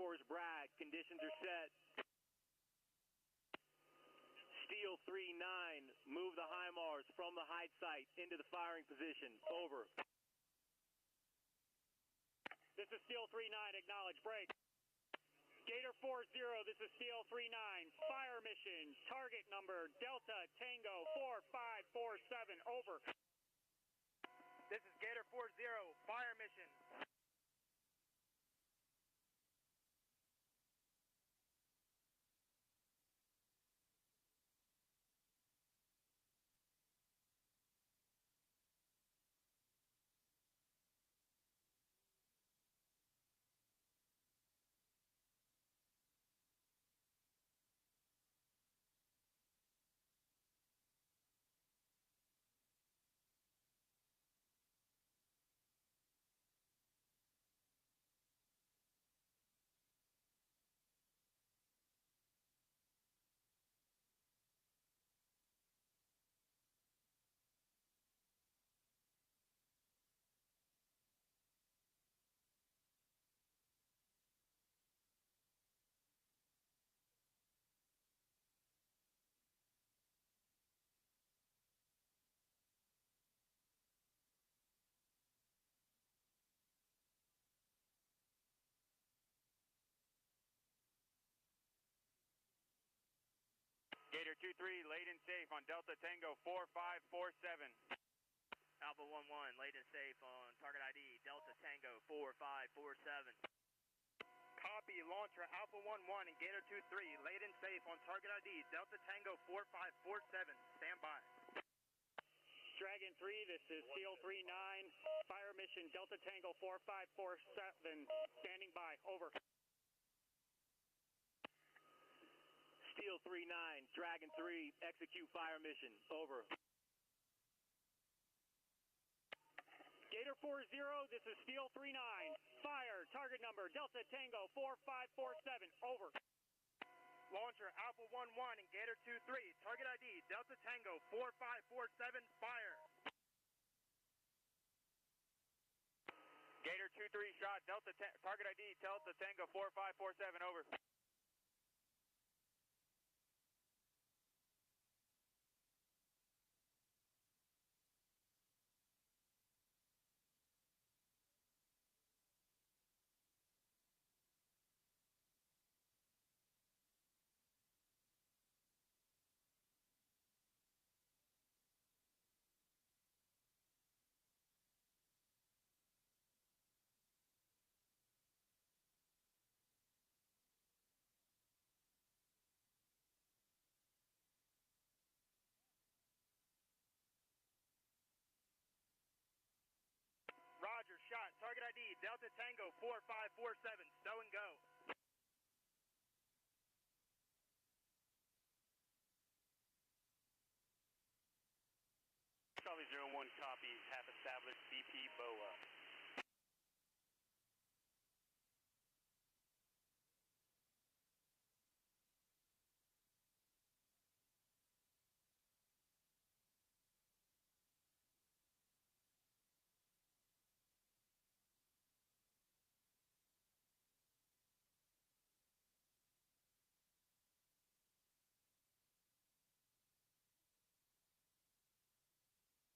Fort Bragg, conditions are set. Steel 3-9, move the HIMARS from the hide site into the firing position. Over. This is Steel 3-9, acknowledge, break. Gator 4-0, this is Steel 3-9, fire mission, target number Delta Tango 4547, over. This is Gator 4-0, fire mission. Gator 2-3, laid in safe on Delta Tango 4547. Alpha 1-1, laid in safe on target ID, Delta Tango 4547. Copy, launcher Alpha 1-1 and Gator 2-3, laid in safe on target ID, Delta Tango 4547. Stand by. Dragon 3, this is Steel 3-9, fire mission Delta Tango 4547, standing by, over. Steel 3-9, Dragon 3, execute fire mission. Over. Gator 4-0, this is Steel 3-9, fire, target number Delta Tango 4547, over. Launcher Alpha 1-1 and Gator 2-3, target ID, Delta Tango 4547, fire. Gator 2-3 shot, target ID, Delta Tango 4547, over. Roger, shot, target ID, Delta Tango 4547, stow and go. Charlie 01, copy, have established BP BOA.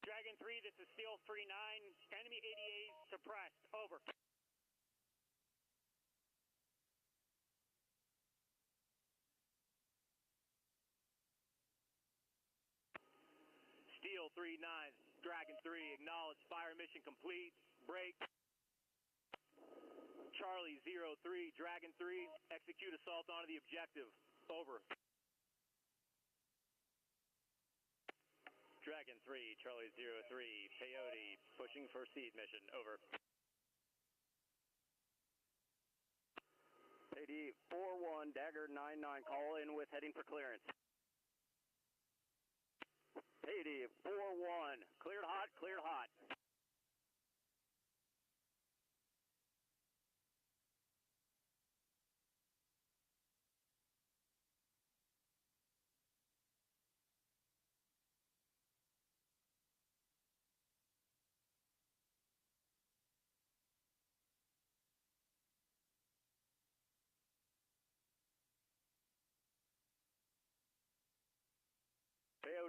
Dragon 3, this is Steel 3-9, enemy ADAs suppressed, over. Steel 3-9, Dragon 3, acknowledge fire mission complete, break. Charlie 03, Dragon 3, execute assault onto the objective, over. Dragon 3, Charlie 03, Peyote, pushing for seed mission, over. AD 4-1, Dagger 9-9, call in with heading for clearance. AD 4-1, cleared hot, cleared hot.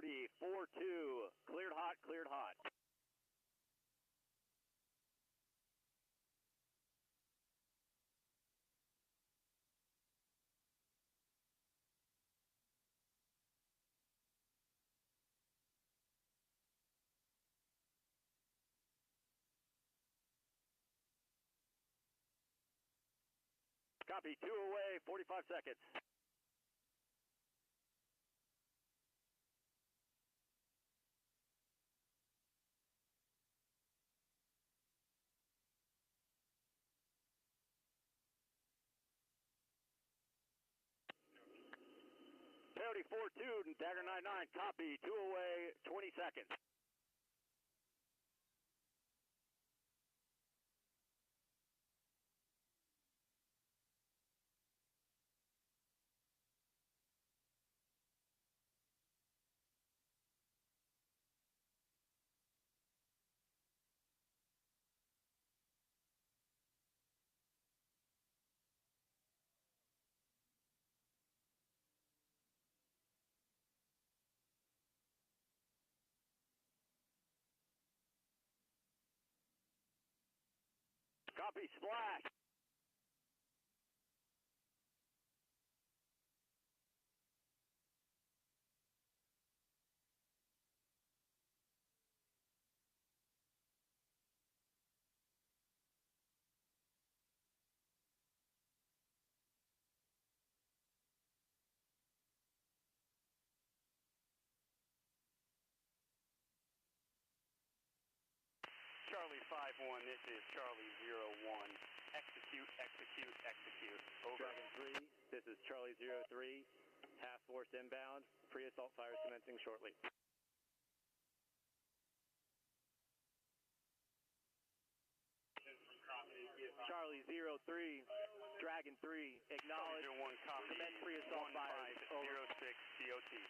Coyote 4-2. Cleared hot, cleared hot. Copy, 2 away, 45 seconds. Coyote 4-2, Dagger 99, copy, 2 away, 20 seconds. Copy, splash. Charlie 5-1, this is Charlie 0-1. Execute, execute, execute. Over. Dragon 3, this is Charlie 03. Task force inbound. Pre-assault fires commencing shortly. Charlie 03, Dragon 3, acknowledge. Charlie 01, copy. Commence pre-assault fires. Over. 1506 COT.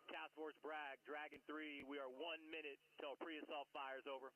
Task Force Bragg, Dragon 3, we are 1 minute till pre-assault fires. Over.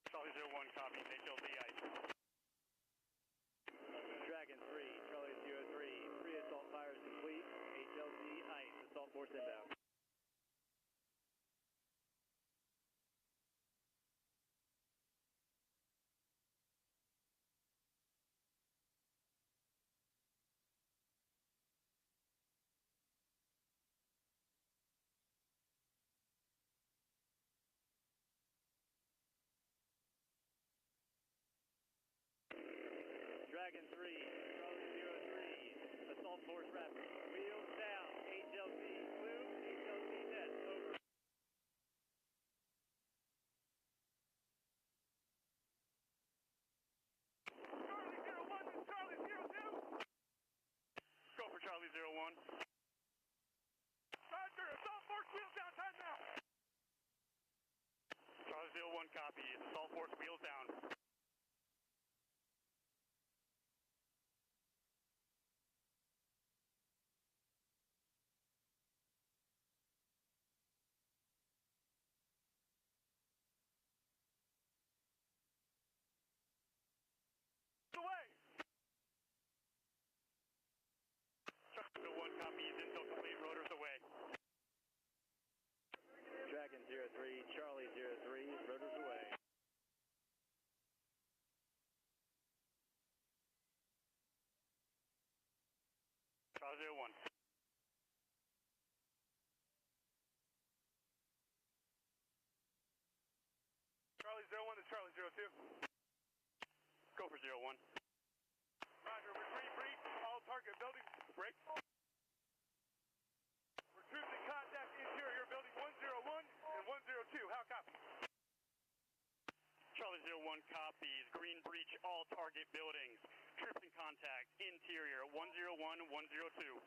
Charlie 01, copy. HLZ ice. Dragon 3, Charlie 03, pre-assault fires complete. HLZ ice, assault force inbound. Dragon 3, Charlie 03, assault force rapid. Wheels down, HLZ blue, HLZ net, over. Charlie 01, this is Charlie 02. Go for Charlie 01. Roger, assault force wheels down, time now. Charlie 01, copy. Assault force wheels down. 01. Charlie 01 to Charlie 02. Go for 01. Roger, retrieve breach, all target buildings, break. We're troops in contact interior building 101 and 102, how copy? Charlie 01 copies. Green breach all target buildings. Troops in contact. Interior 101, 102.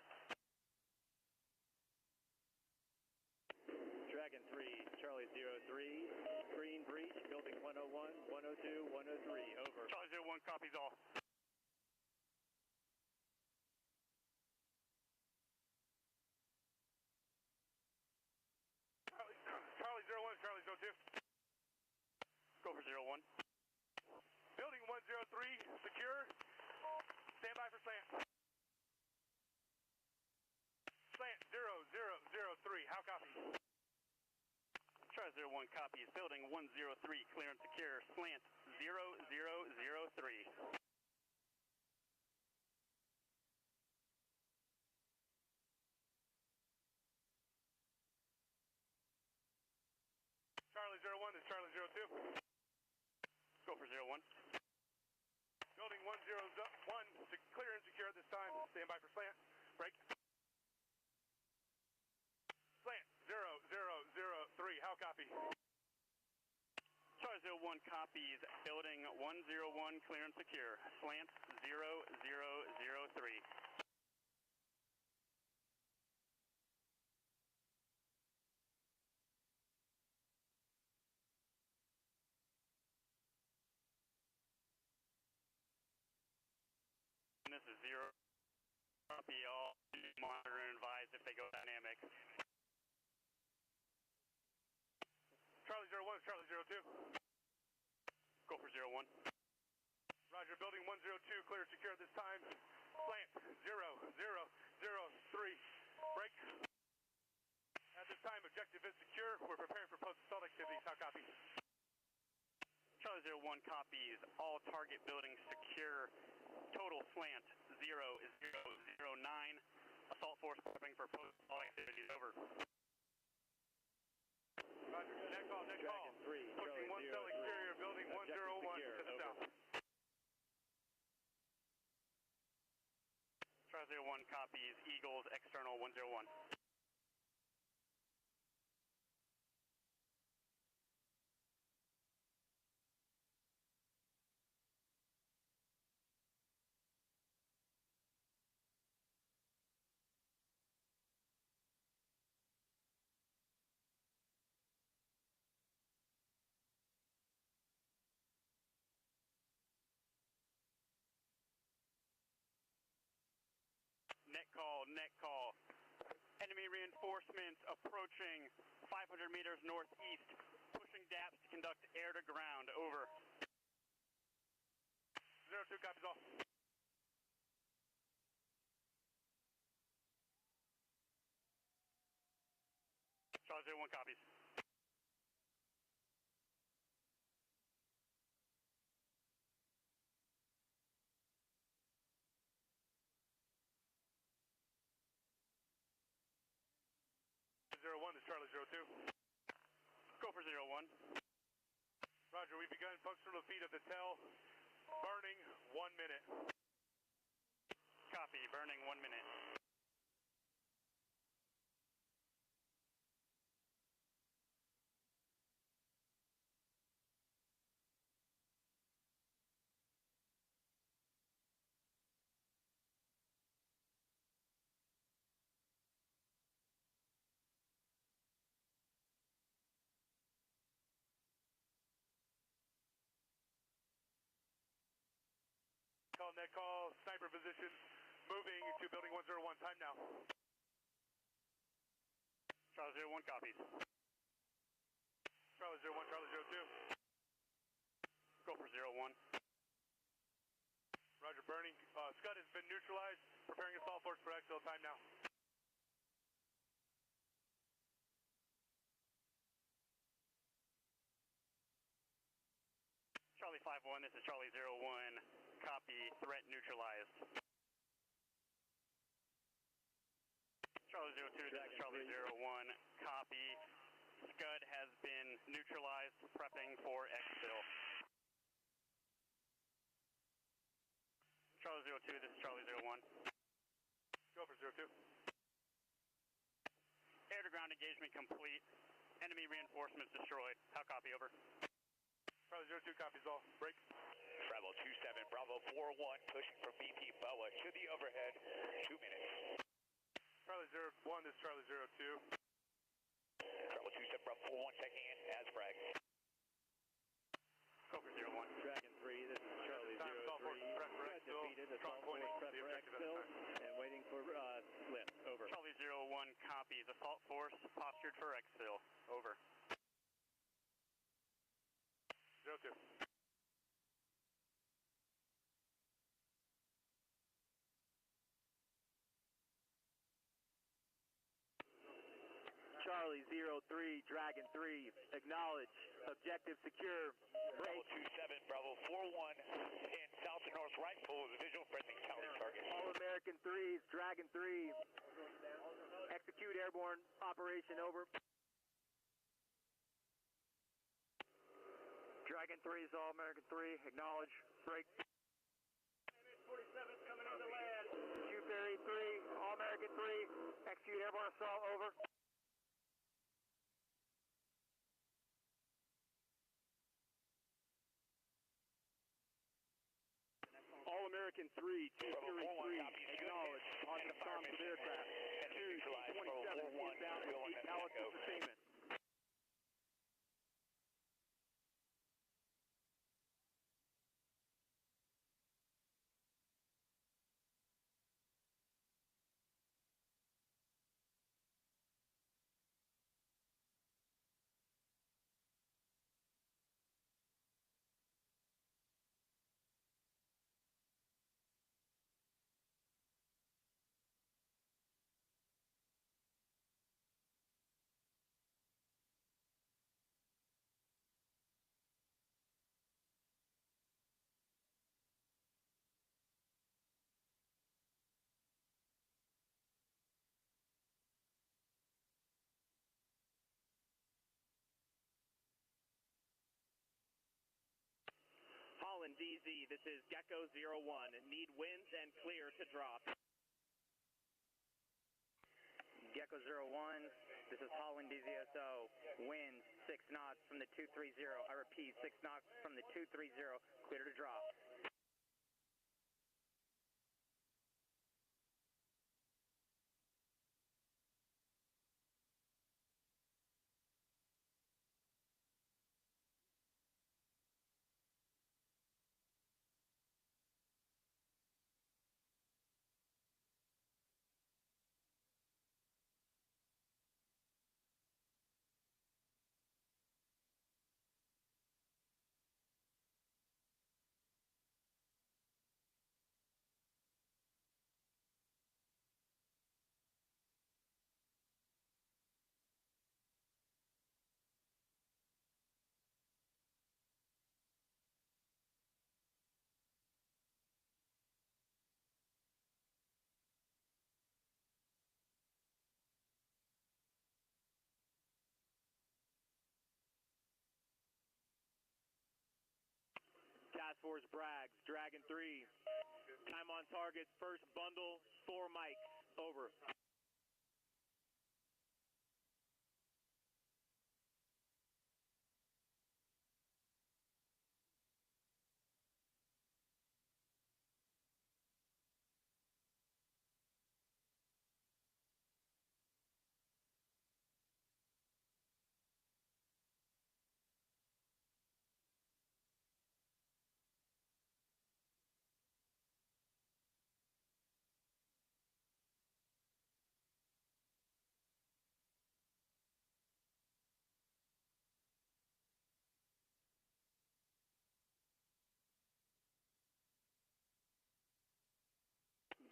Dragon 3, Charlie 03, green breach, building 101, 102, 103, over. Charlie 01 copies all. Charlie 01, Charlie 02. Go for 01. Building 103, secure. Stand by for slant. Slant 0003, how copy? Charlie 01 copies. Building 103, clear and secure. Slant 0003. Charlie 01 to Charlie 02. Go for 01. Building 101, clear and secure at this time. Stand by for slant. Break. Slant 0003, how copy? Charlie 01 copies. Building 101, clear and secure. Slant 0003. This is 0. Copy all. Monitor and advise if they go dynamic. Charlie 01 to Charlie 02. Go for 01. Roger, building 102, clear secure at this time. Slant 0003. Break. At this time, objective is secure. We're preparing for post-assault activities. How copy? Charlie 01 copies. All target buildings secure. Total slant 0009. Assault force prepping for post-assault activities. Over. Roger, net call, net call. Dragon 3, Pushing one cell exterior, building 101 to the south. Charlie 01 copies. Eagles external 101. Net call. Enemy reinforcements approaching 500 meters northeast, pushing DAPs to conduct air to ground. Over. 02 copies all. Charlie 01 copies. This is Charlie 02. Go for 01. Roger, we've begun functional defeat of the TEL. Burning 1 minute. Copy. Burning 1 minute. Net call, sniper position, moving to building 101, time now. Charlie 01 copies. Charlie 01, Charlie 02. Go for 01. Roger, burning. Scud has been neutralized, preparing assault force for exfil, time now. Charlie 51, this is Charlie 01. Copy. Threat neutralized. 02, this is Charlie 01. Copy. Scud has been neutralized, prepping for exfil. Charlie 02, this is Charlie 01. Go for 02. Air-to-ground engagement complete. Enemy reinforcements destroyed. How copy, over? Charlie 02 copies all. Break. Travel 27, Bravo 41, pushing from BP Boa to the overhead. 2 minutes. Charlie 01, this is Charlie 02. Travel 27, Bravo 41, checking in as Bragg. Go for 01. Dragon 3, this is Charlie 03. Defeated, assault force prep for exfil, and waiting for lift, over. Charlie 01 copies. Assault force postured for exfil. Over. 02. Charlie 03, Dragon 3, acknowledge, objective secure. Bravo 27, Bravo 41, in south and north right full of visual present counter target. All American 3s, Dragon 3, execute airborne operation, over. Dragon 3 is All American 3, acknowledge, break. 47's coming in to land. Q-Ferry 3, All American 3, execute airborne assault, over. All American 3, Q-Fury 3, acknowledge, on the comms of aircraft. 2, T-27 inbound with deep palace sustainment. Holland DZ, this is Gecko 01. Need winds and clear to drop. Gecko 01, this is Holland DZSO. Winds 6 knots from the 230. I repeat, 6 knots from the 230. Clear to drop. Task Force Braggs, Dragon 3. Time on target, first bundle, 4 mics, over.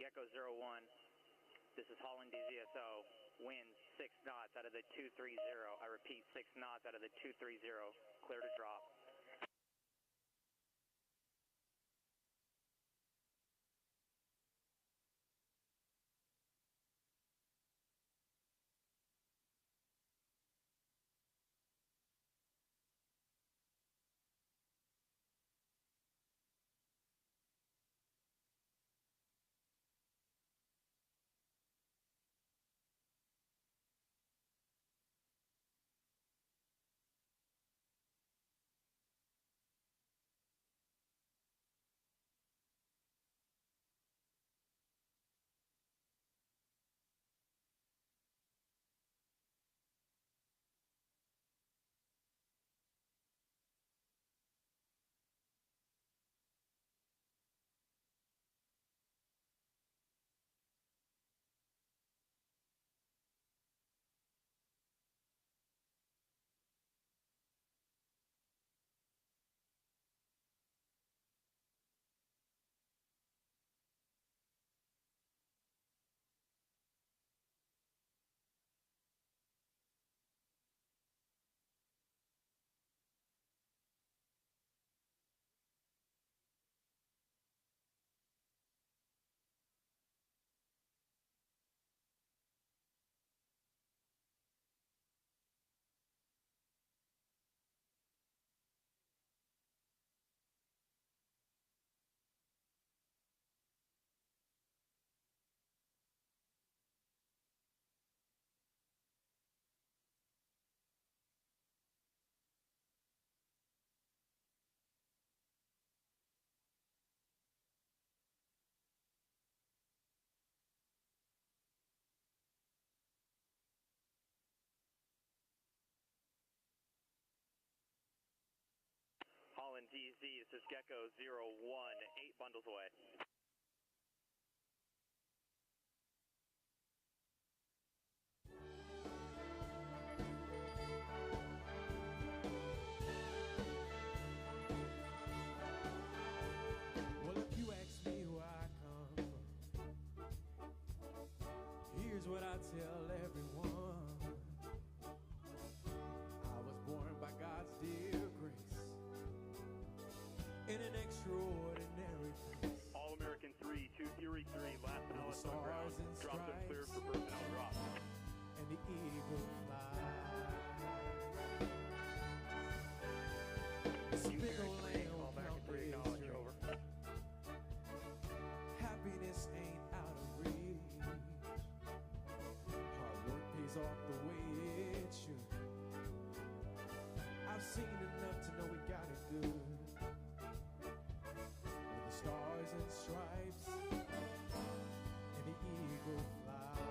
Gecko 01, this is Holland DZSO. Winds 6 knots out of the 230. I repeat, 6 knots out of the 230. Clear to drop. DZ, this is Gecko 01, 8 bundles away. Well, if you ask me where I come from, here's what I tell everyone. I was born by God's dear grace in an extraordinary place. All-American 3, 2 Theory 3, last With Alice the on ground. stars and Drop them clear stripes for personnel drop. and the eagle fly. This big old land won't count the history. Over. Happiness ain't out of reach. Hard work pays off the way it should. I've seen enough to know we got it good. With the stars and stripes and the eagle fly.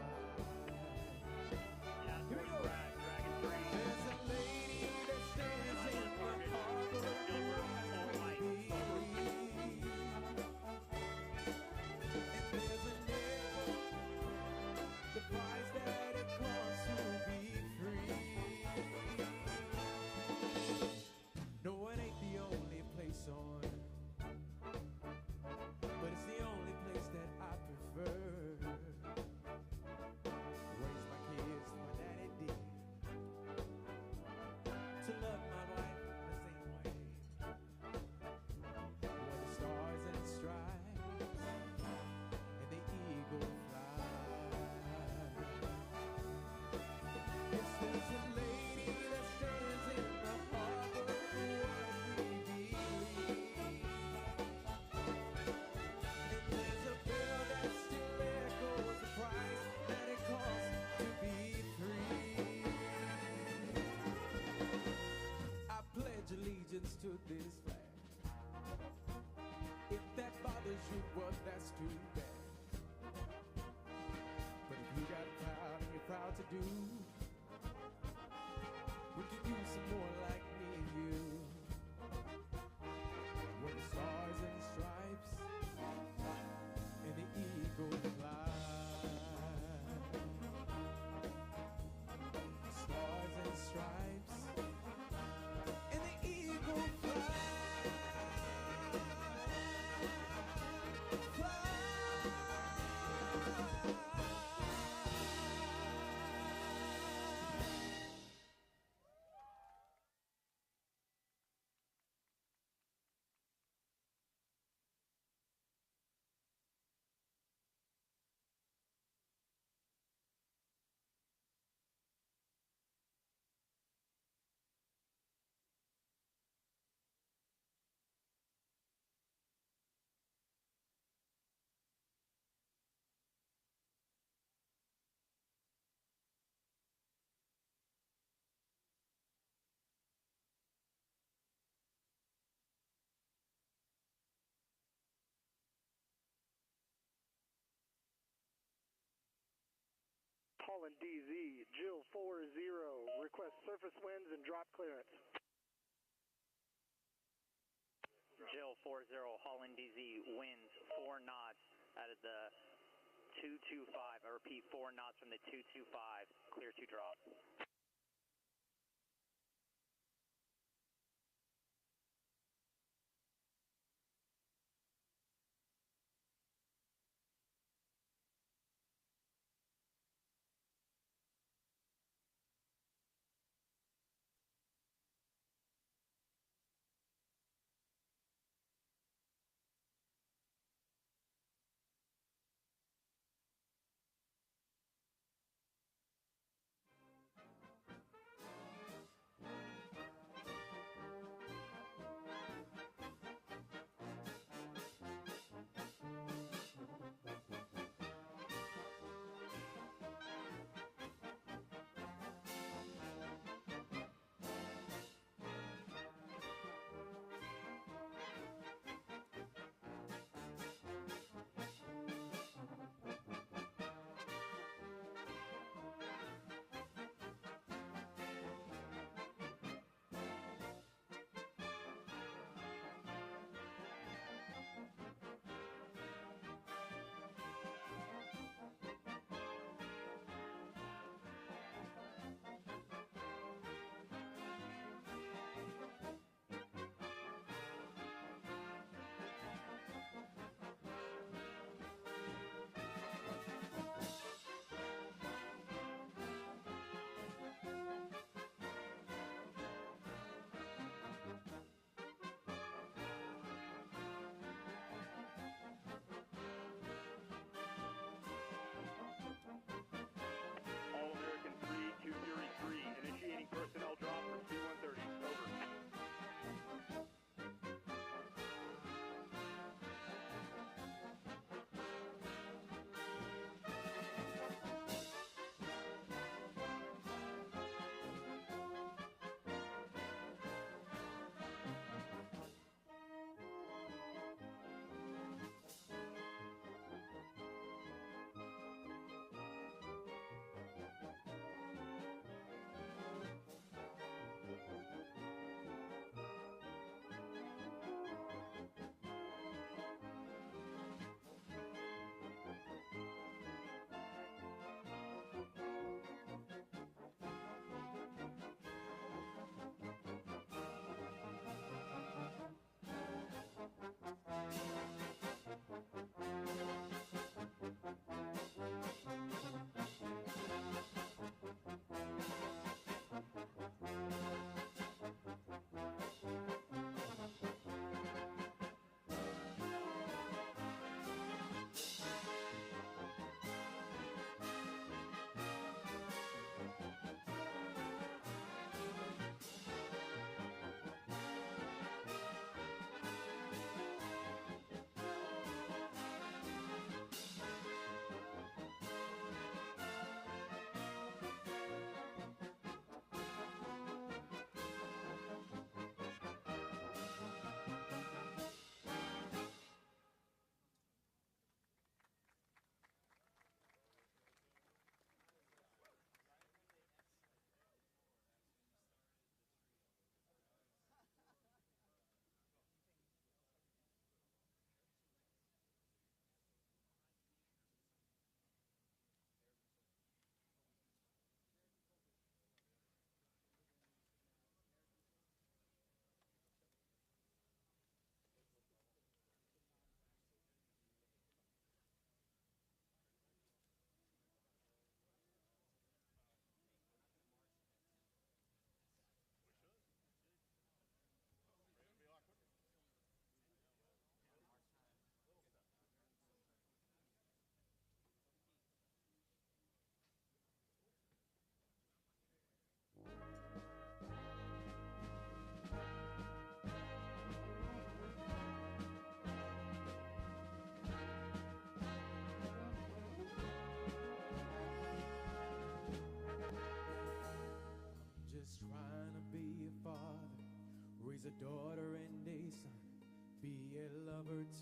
Here we go. Dragon 3. There's a lady that stands in the harbor of Fayetteville. And there's a neighbor, the price that it costs to be free. No, it ain't the only place on earth, but it's the only place that I prefer. Raise my kids my daddy did, to love my wife the same way. Where the stars and stripes and the eagle fly. Yes, there's a lady that stands in the harbor of what we believe. And there's a bell that still echoes the price that it costs to be free. I pledge allegiance to this flag. If that bothers you, well, that's too bad. But if you got proud and you're proud to do, we could use some more like me and you. Where the stars and stripes and the eagle fly. Stars and stripes and the eagle fly. Holland DZ, Jill 40, request surface winds and drop clearance. Jill 40, Holland DZ, winds 4 knots out of the 225. I repeat, 4 knots from the 225, clear to drop.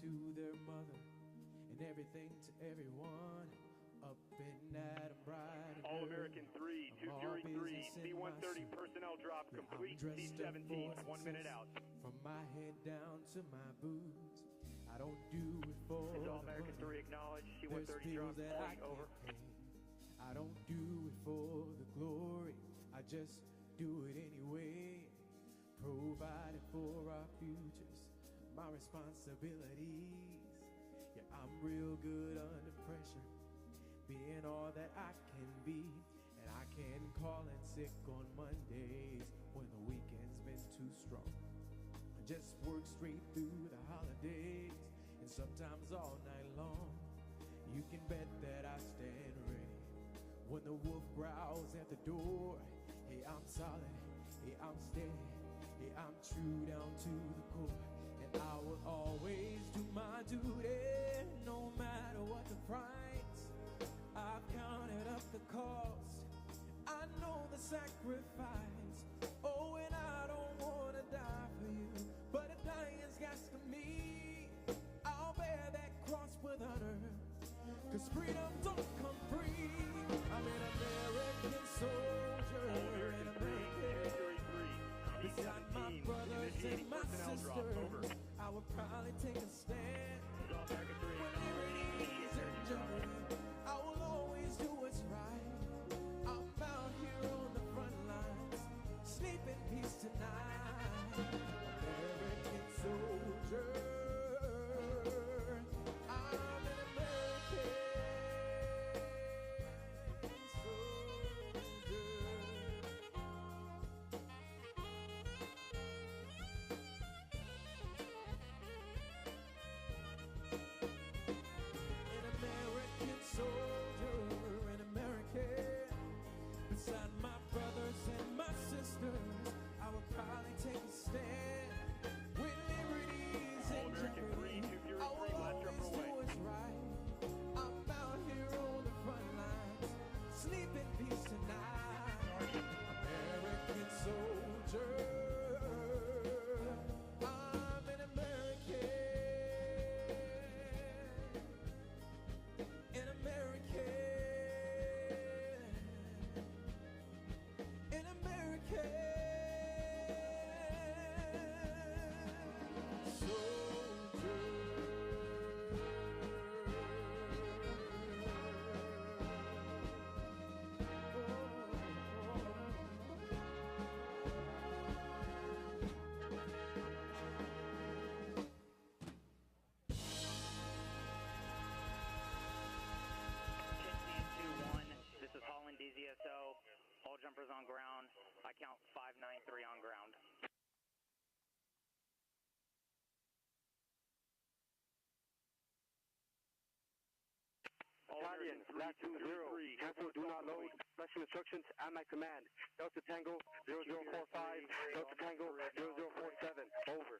to their mother and everything to everyone. Up and at 'em bright and All-American 3, I'm all 233, business in my C-130 suit. personnel drop Yeah, complete, I'm dressed up C-17, for 1 minute success. out. From my head down to my boots, I don't do it for This is the All-American money. 3 acknowledged, There's C-130 drop bills that I complete, over. can't pay. I don't do it for the glory, I just do it anyway. Providing for our futures, my responsibilities. Yeah, I'm real good under pressure, being all that I can be. And I can call in sick on Mondays when the weekend's been too strong. I just work straight through the holidays and sometimes all night long. You can bet that I stand ready when the wolf growls at the door. Hey, I'm solid, hey, I'm steady, hey, I'm true down to the core. And I will always do my duty, no matter what the price. I've counted up the cost, I know the sacrifice. Oh, and I don't wanna die for you, but if dying's got to me, I'll bear that cross with honor. 'Cause freedom don't come free. I'm an American soldier, an American. Beside my brothers and my sisters, I would probably take a stand. When liberty's in jeopardy, I will always do what's right. I'm out here on the front lines, sleep in peace tonight. American soldier, I'm an American soldier. An American soldier, an American. Beside my brothers and my sisters, I would probably take a stand. When liberty's in jeopardy, I will always do what's right. I'm out here on the front lines, sleep in peace tonight. American soldier, I'm an American. An American, an American soldier. This is Holland DZSO. All jumpers on ground. I count 593 on ground. Battalion, last 20, cancel, do not load, special instructions at my command. Delta Tango 0045, Delta Tango 0047, over.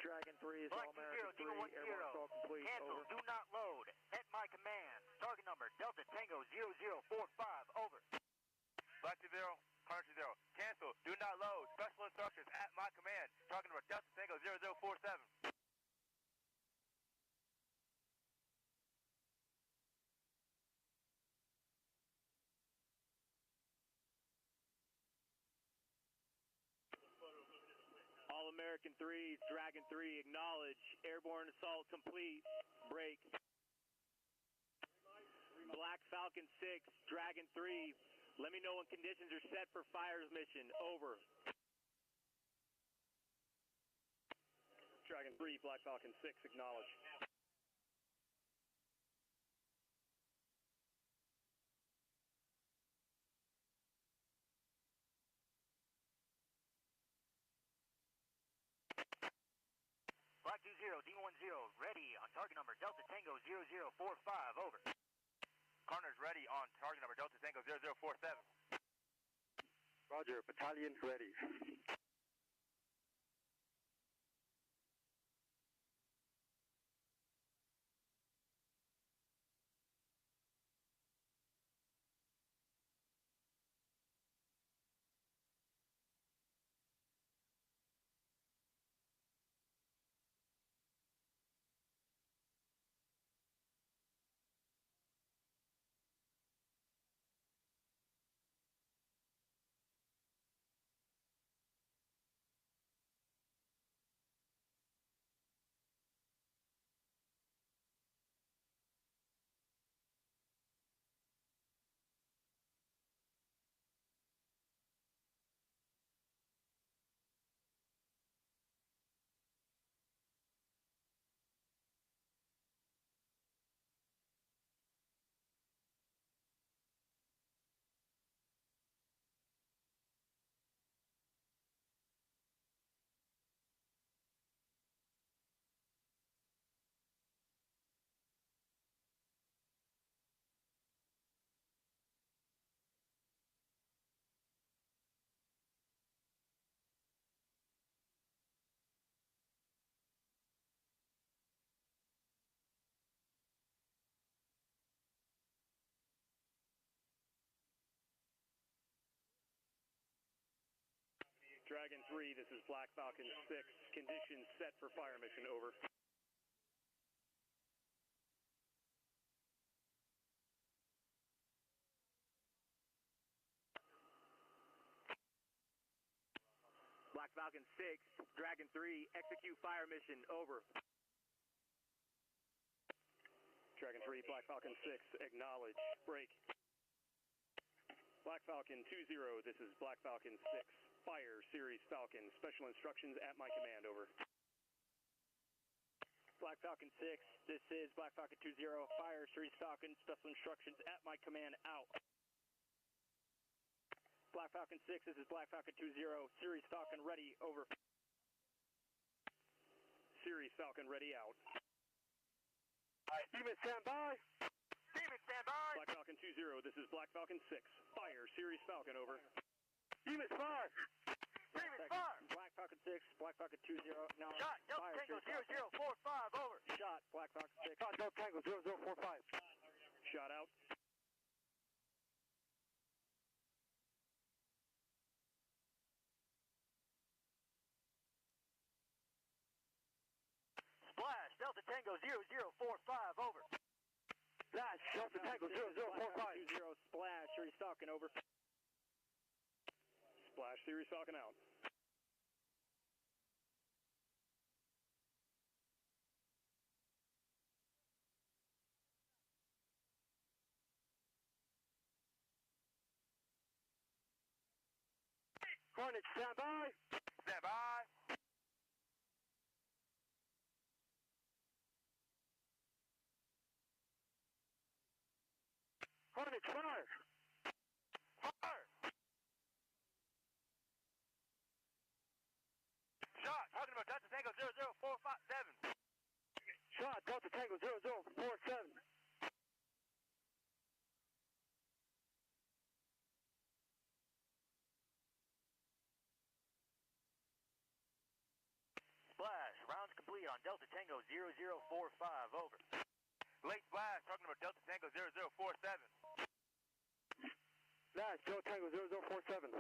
Dragon 3 is Black All-American 3, 20, airborne assault complete, cancel, over. do not load, at my command. Target number, Delta Tango 0045, over. Black 20, Hunter 0, cancel, do not load, special instructions at my command. Target number, Delta Tango 0047. All-American 3, Dragon 3, acknowledge, airborne assault complete, break. Black Falcon 6, Dragon 3, let me know when conditions are set for fires mission, over. Dragon 3, Black Falcon 6, acknowledge. Black 20, D10, ready on target number Delta Tango 0045, over. Carter's ready on target number Delta Tango 0047. Roger, battalion ready. Dragon 3, this is Black Falcon 6. Conditions set for fire mission, over. Black Falcon 6, Dragon 3, execute fire mission, over. Dragon 3, Black Falcon 6, acknowledge, break. Black Falcon 20, this is Black Falcon 6, fire, Series Falcon, special instructions at my command, over. Black Falcon 6, this is Black Falcon 20, fire, Series Falcon, special instructions at my command, out. Black Falcon 6, this is Black Falcon 20, Series Falcon ready, over. Series Falcon ready, out. Steven, stand by. Steven, stand by! Black Falcon 20, this is Black Falcon 6, fire, Series Falcon, over. Steven, fire. Steven, fire! Black Falcon 6, Black Falcon 20, now Shot, Delta fire, Tango Series Falcon. 0045, over. Shot, Black Falcon 6. Shot, Delta Tango 0045. Shot out. Splash, Delta Tango 0045, over. Flash, Delta Tango 0045. 20, splash, Series Falcon, over. Splash, Series Falcon, out. Hornet, stand by. Stand by. Hornet, fire. Fire! Shot, talking about Delta Tango 00457. Shot, Delta Tango 0047. Splash, rounds complete on Delta Tango 0045, over. Late splash, talking about Delta Tango 0047. Flash, Delta Tango 0047.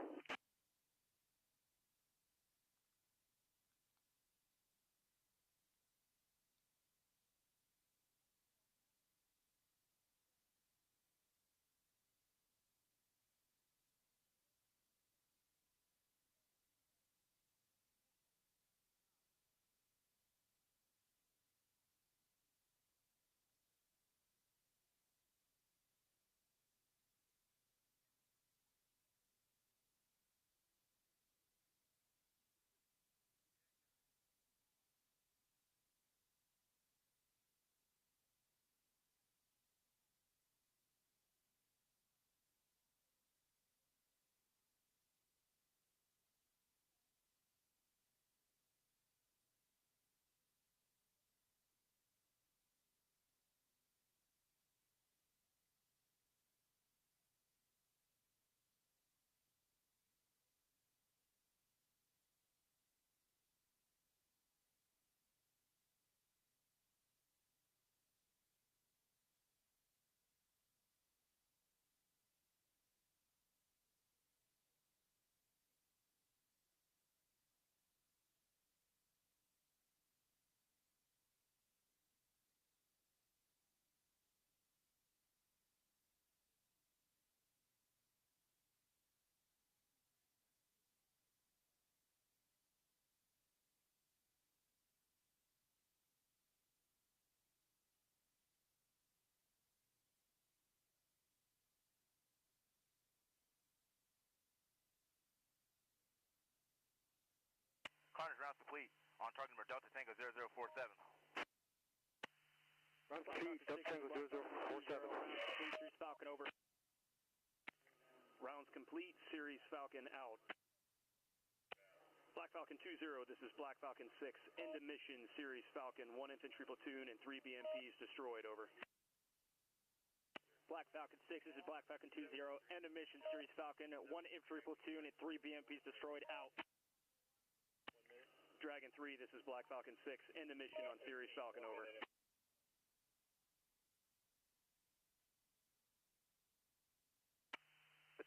Carnage rounds complete on target number Delta Tango 0047. Round complete, Delta Tango 0047. Series Falcon, over. Rounds complete, Series Falcon, out. Black Falcon 20, this is Black Falcon 6, end of mission, Series Falcon, 1 infantry platoon and 3 BMPs destroyed, over. Black Falcon 6, this is Black Falcon 20, end of mission, Series Falcon, 1 infantry platoon and 3 BMPs destroyed, out. Dragon 3, this is Black Falcon 6, end of mission on Series Falcon, over.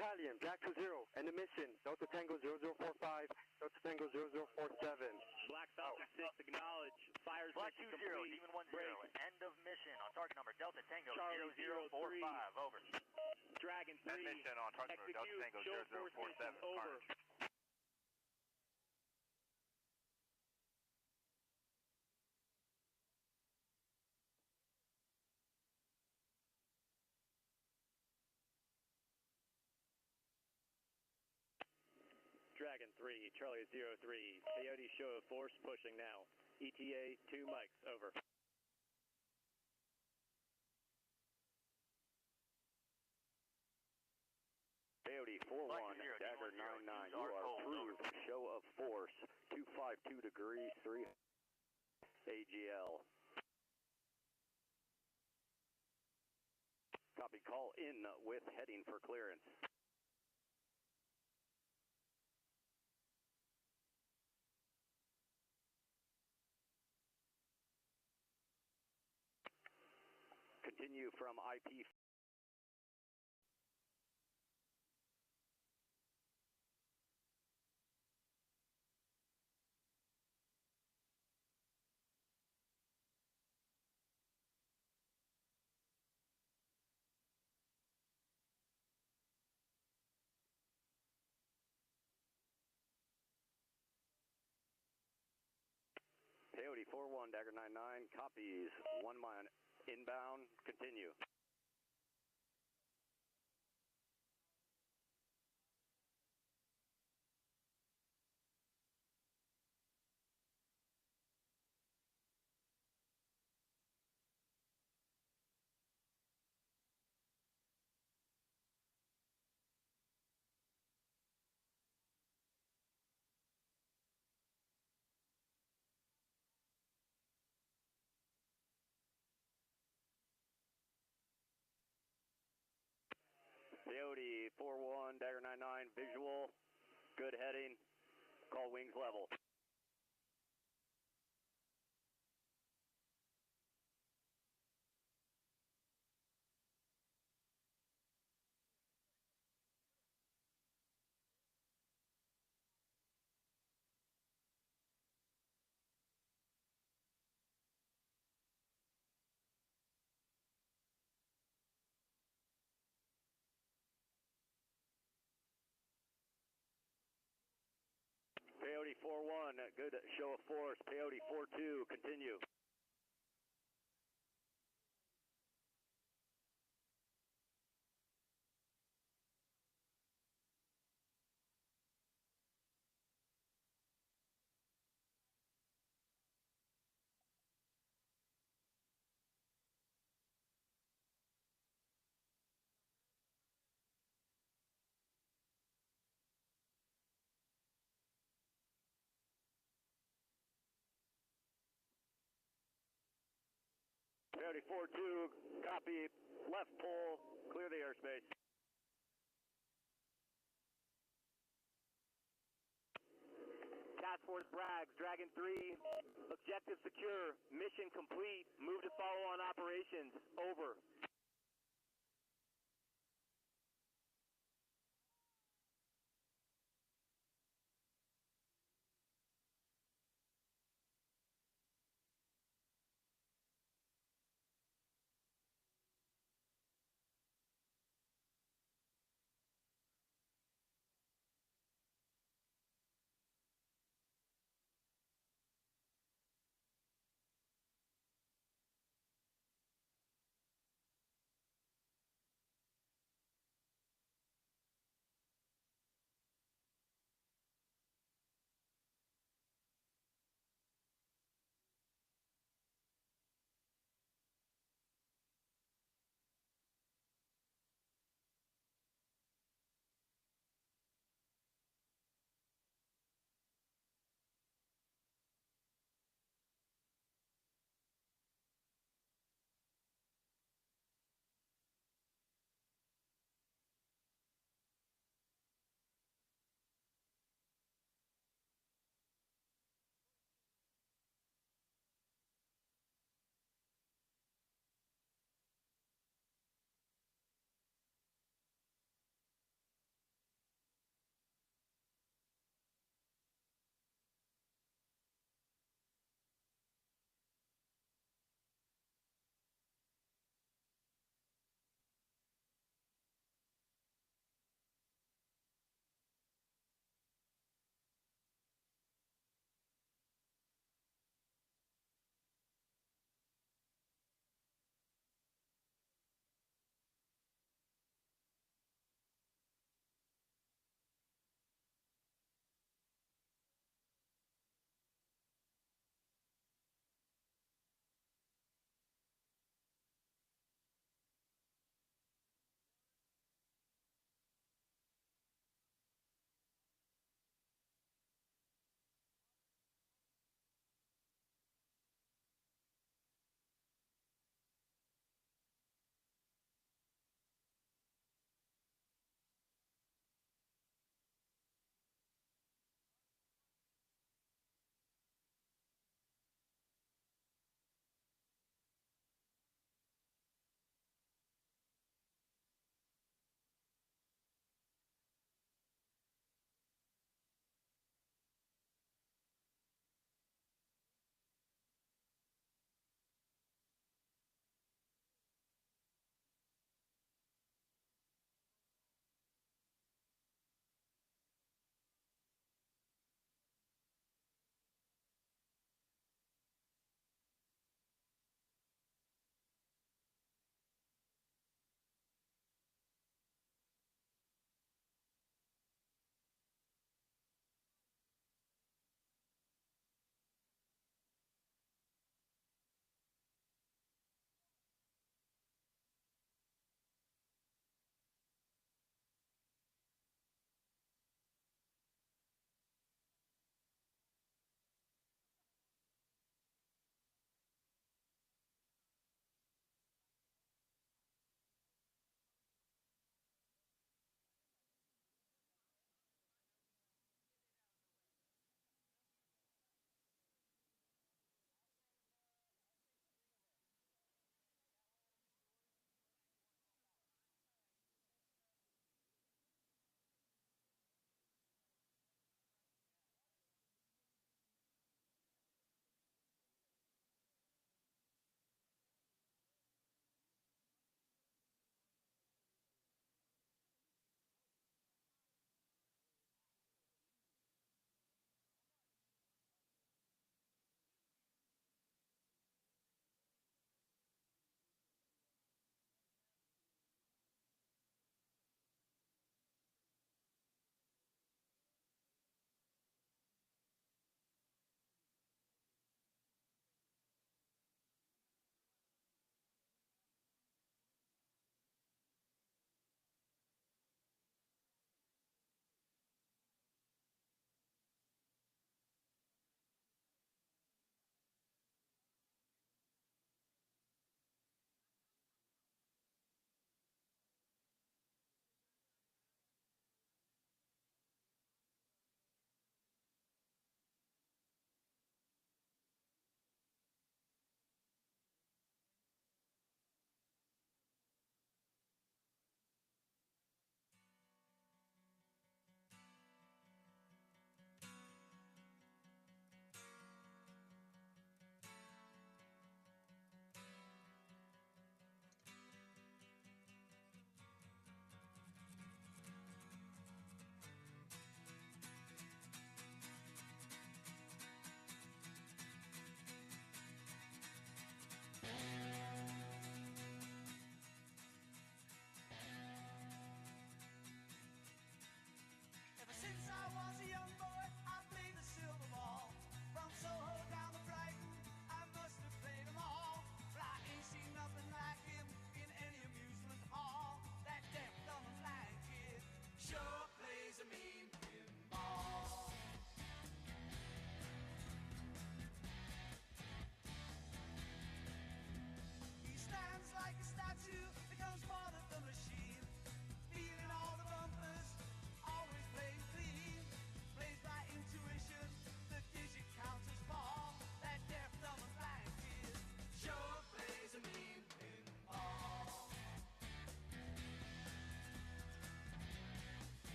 Battalion, Jack 20, intermission, Delta Tango 0045, Delta Tango 0047. Black Falcon 6, acknowledge. Fires Black mission 20, complete. Demon 10, end of mission on target number Delta Tango Charlie 0045, over. Dragon 3, End mission on target number Delta execute, Tango show 0047, force mission, over. Dragon 3, Charlie 03, Coyote show of force pushing now. ETA 2 mics, over. Coyote 41, Dagger 99, you are approved. Show of force, 252 degrees, 3 AGL. Copy, call in with heading for clearance. Continue from IP. Coyote 41, Dagger 99, copies. 1 mile inbound, continue. Coyote 41, Dagger 99, visual, good heading, call wings level. Coyote 41, good show of force. Coyote 42, continue. Coyote 42, copy, left pole, clear the airspace. Task Force Bragg, Dragon 3, objective secure, mission complete, move to follow on operations, over.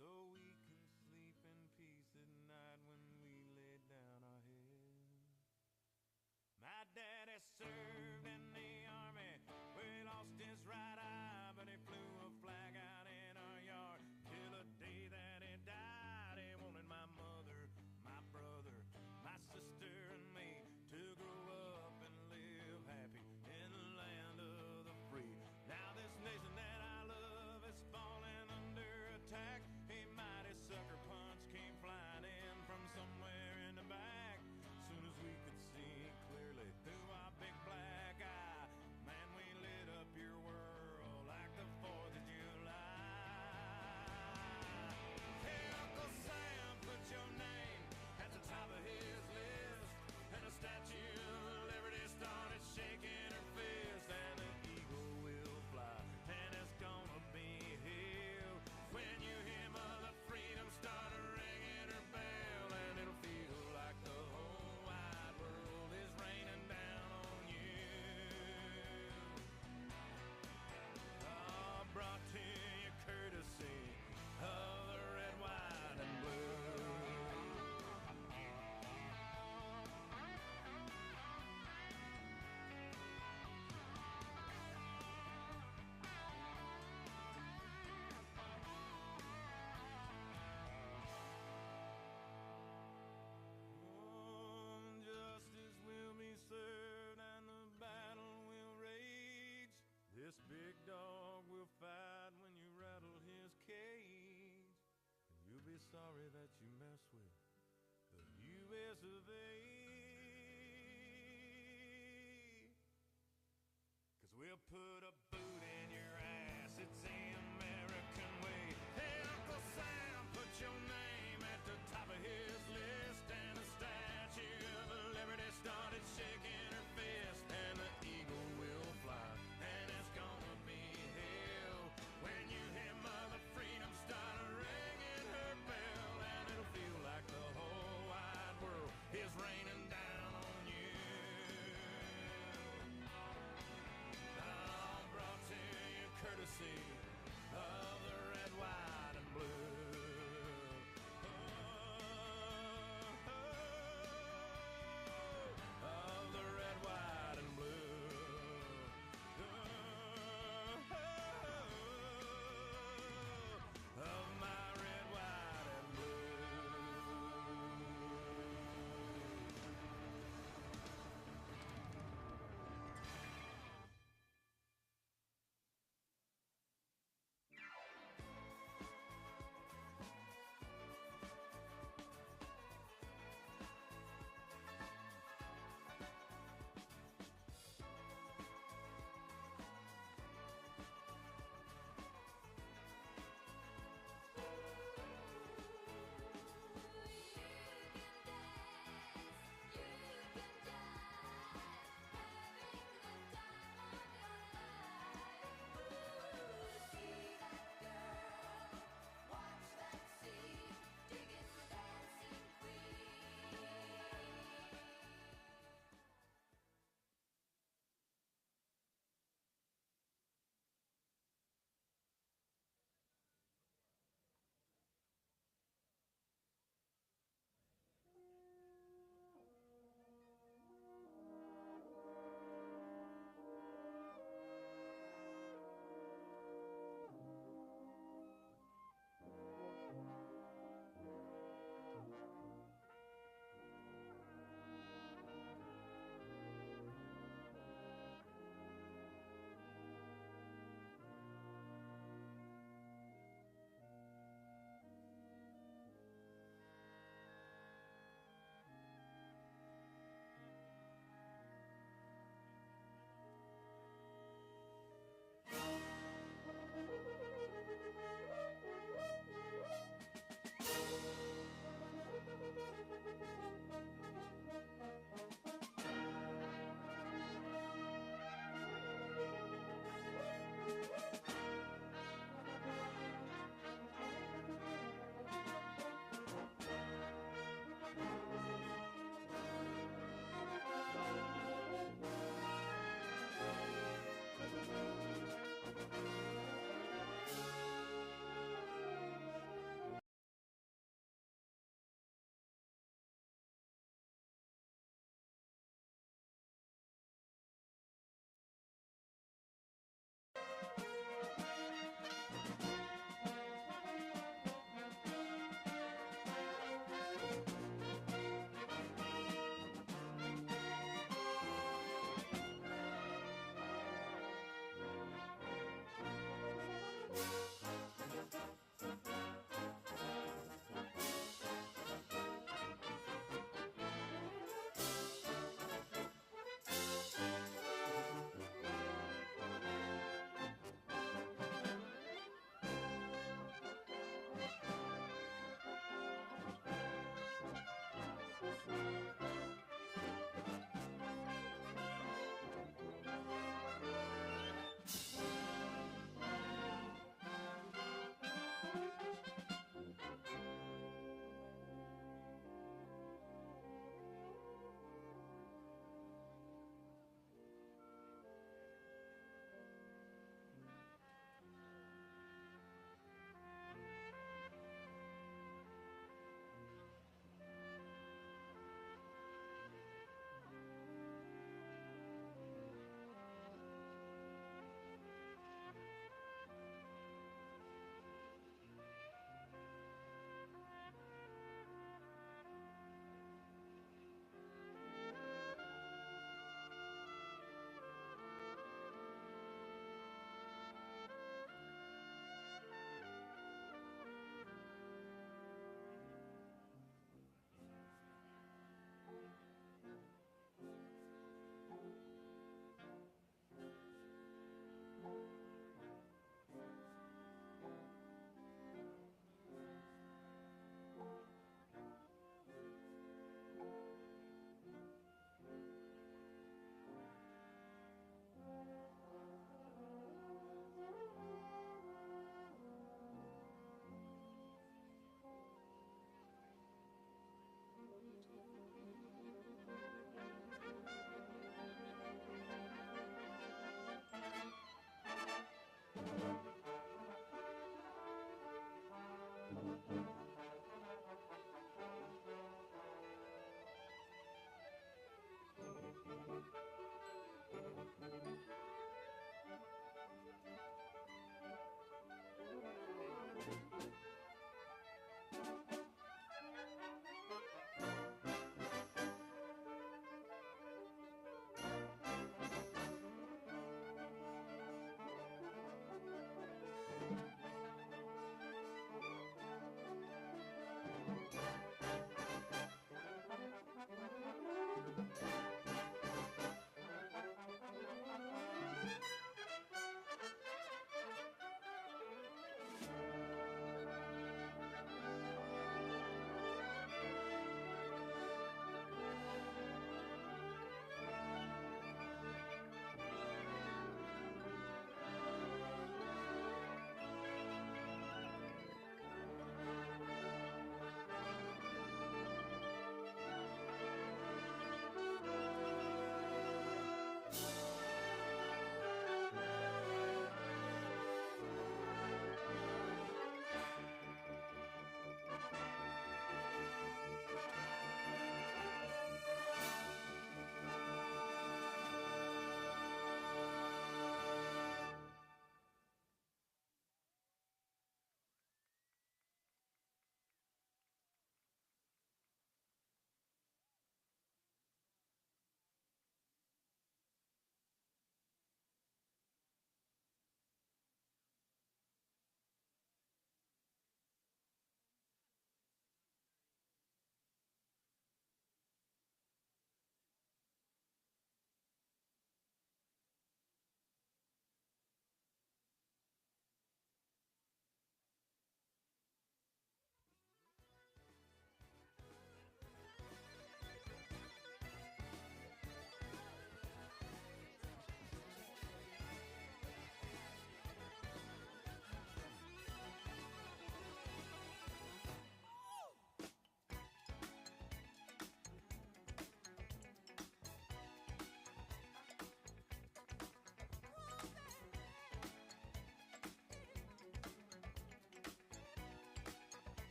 so we can sleep in peace at night when we lay down our head. My daddy served in the army where he lost his right eye, but he flew a flag out in our yard till the day that he died. He wanted my mother, my brother, my sister, and me to grow up and live happy in the land of the free. Now this nation that I love is falling under attack. A mighty sucker punch came flying in from somewhere in the back. Soon as we could see clearly through our big black eye, man, we lit up your world like the 4th of July. Hey, Uncle Sam, put your name at the top of his list, and a statue of Liberty started shaking her fist, and the eagle will fly, and it's gonna be hell when you hear Mother Freedom start ringing her bell, and it'll feel like the whole wide world is raining down on you. Brought to you courtesy of the red, white, and blue. Justice will be served and the battle will rage. This big dog will fight when you rattle his cage. And you'll be sorry that you mess with the U.S. of A. 'Cause we'll put a boot in your ass, it's the American way. Hey, Uncle Sam, put your name at the top of his list, and the Statue of Liberty started shaking her fist, and the eagle will fly, and it's gonna be hell when you hear Mother Freedom start ringing her bell, and it'll feel like the whole wide world is raining down on you. Oh,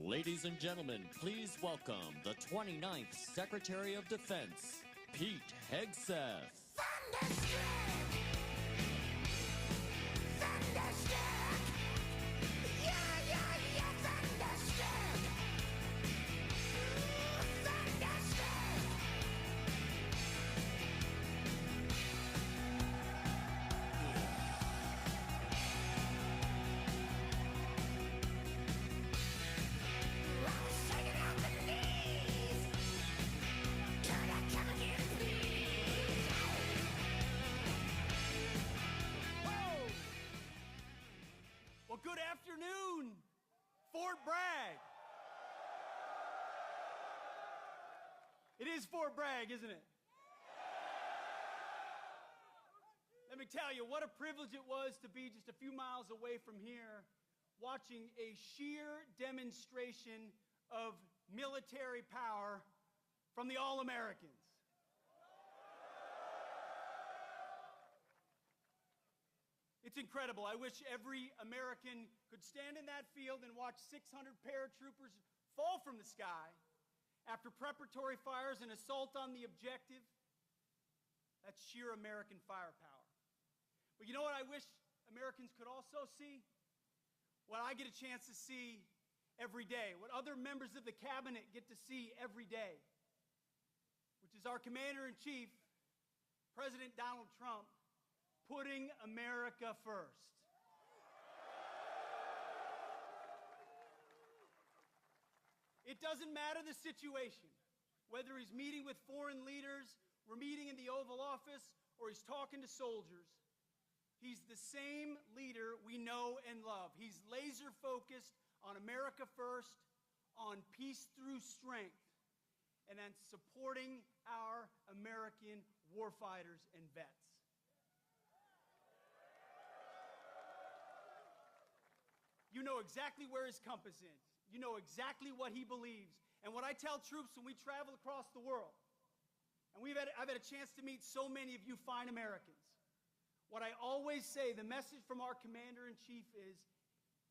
Ladies and gentlemen, please welcome the 29th Secretary of Defense, Pete Hegseth. Thunderstruck! Thunderstruck! Yeah, thunderstruck! Ooh, thunderstruck! I was shaking out the knees. Can I come again, please? Well, good afternoon, Fort Bragg. It is Fort Bragg, isn't it? Let me tell you what a privilege it was to be just a few miles away from here, watching a sheer demonstration of military power from the All-Americans. It's incredible. I wish every American could stand in that field and watch 600 paratroopers fall from the sky after preparatory fires and assault on the objective. That's sheer American firepower. But you know what I wish Americans could also see? What I get a chance to see every day, what other members of the cabinet get to see every day, which is our Commander-in-Chief, President Donald Trump, putting America first. It doesn't matter the situation, whether he's meeting with foreign leaders, we're meeting in the Oval Office, or he's talking to soldiers. He's the same leader we know and love. He's laser focused on America first, on peace through strength, and on supporting our American warfighters and vets. You know exactly where his compass is. You know exactly what he believes. And what I tell troops when we travel across the world, and I've had a chance to meet so many of you fine Americans, what I always say, the message from our Commander-in-Chief is,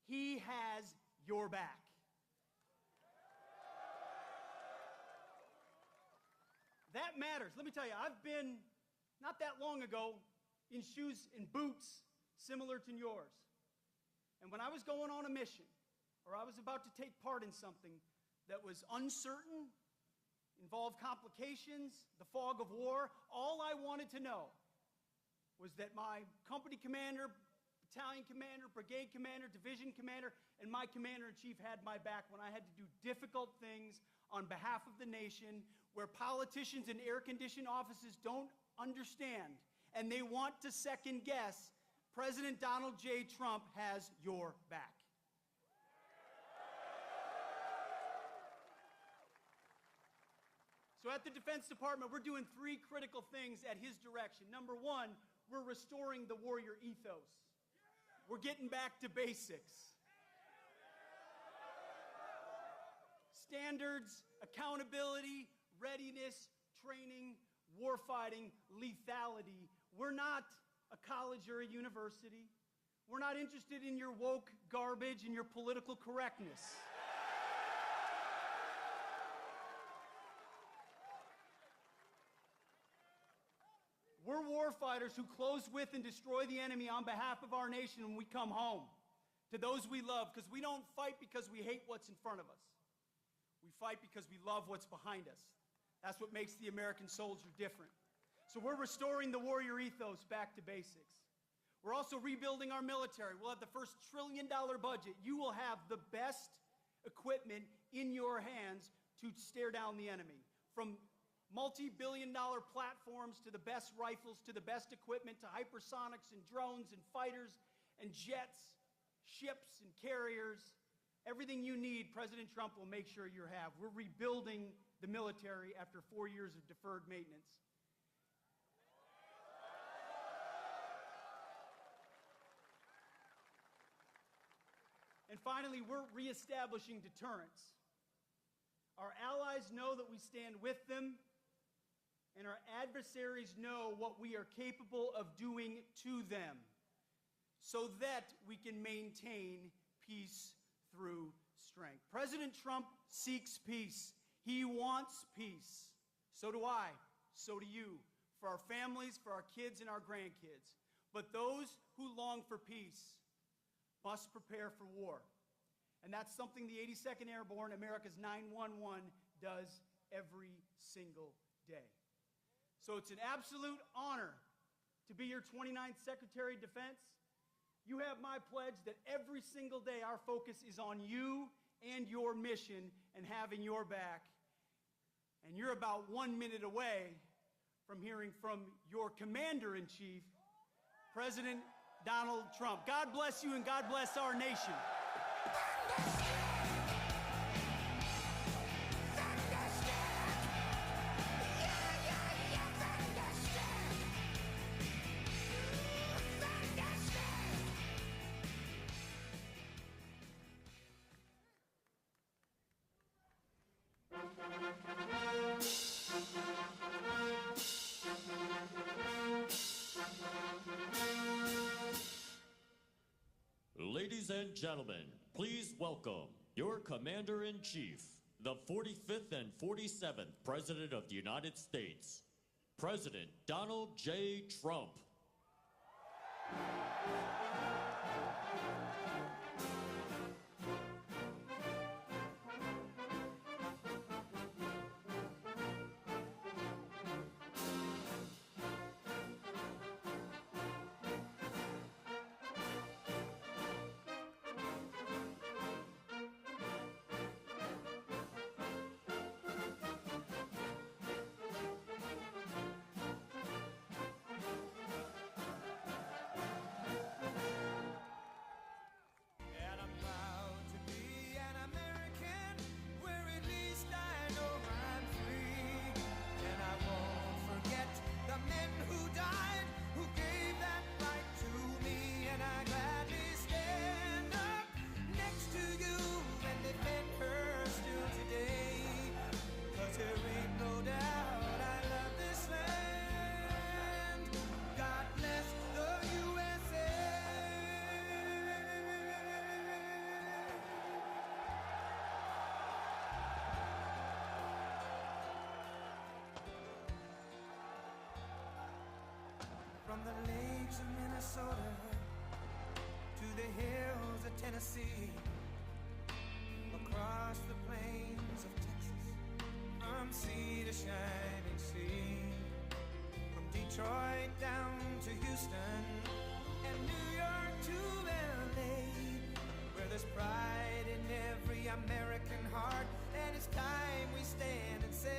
he has your back. That matters. Let me tell you, I've been, not that long ago, in shoes and boots similar to yours. And when I was going on a mission, or I was about to take part in something that was uncertain, involved complications, the fog of war, all I wanted to know was that my company commander, battalion commander, brigade commander, division commander, and my commander-in-chief had my back when I had to do difficult things on behalf of the nation, where politicians in air-conditioned offices don't understand, and they want to second-guess. President Donald J. Trump has your back. So at the Defense Department, we're doing three critical things at his direction. Number one, we're restoring the warrior ethos. We're getting back to basics. Standards, accountability, readiness, training, warfighting, lethality. We're not a college or a university. We're not interested in your woke garbage and your political correctness. We're warfighters who close with and destroy the enemy on behalf of our nation when we come home to those we love, because we don't fight because we hate what's in front of us. We fight because we love what's behind us. That's what makes the American soldier different. So we're restoring the warrior ethos back to basics. We're also rebuilding our military. We'll have the first $1 trillion budget. You will have the best equipment in your hands to stare down the enemy. From multi-billion-dollar platforms to the best rifles to the best equipment to hypersonics and drones and fighters and jets, ships and carriers. Everything you need, President Trump will make sure you have. We're rebuilding the military after 4 years of deferred maintenance. And finally, we're reestablishing deterrence. Our allies know that we stand with them, and our adversaries know what we are capable of doing to them, so that we can maintain peace through strength. President Trump seeks peace. He wants peace. So do I. So do you. For our families, for our kids and our grandkids. But those who long for peace must prepare for war. And that's something the 82nd Airborne, America's 911, does every single day. So it's an absolute honor to be your 29th Secretary of Defense. You have my pledge that every single day our focus is on you and your mission and having your back. And you're about 1 minute away from hearing from your Commander-in-Chief, President Donald Trump. God bless you and God bless our nation. Ladies and gentlemen, please welcome your Commander-in-Chief, the 45th and 47th President of the United States, President Donald J. Trump. From the lakes of Minnesota to the hills of Tennessee, across the plains of Texas, from sea to shining sea, from Detroit down to Houston and New York to LA, where there's pride in every American heart, and it's time we stand and say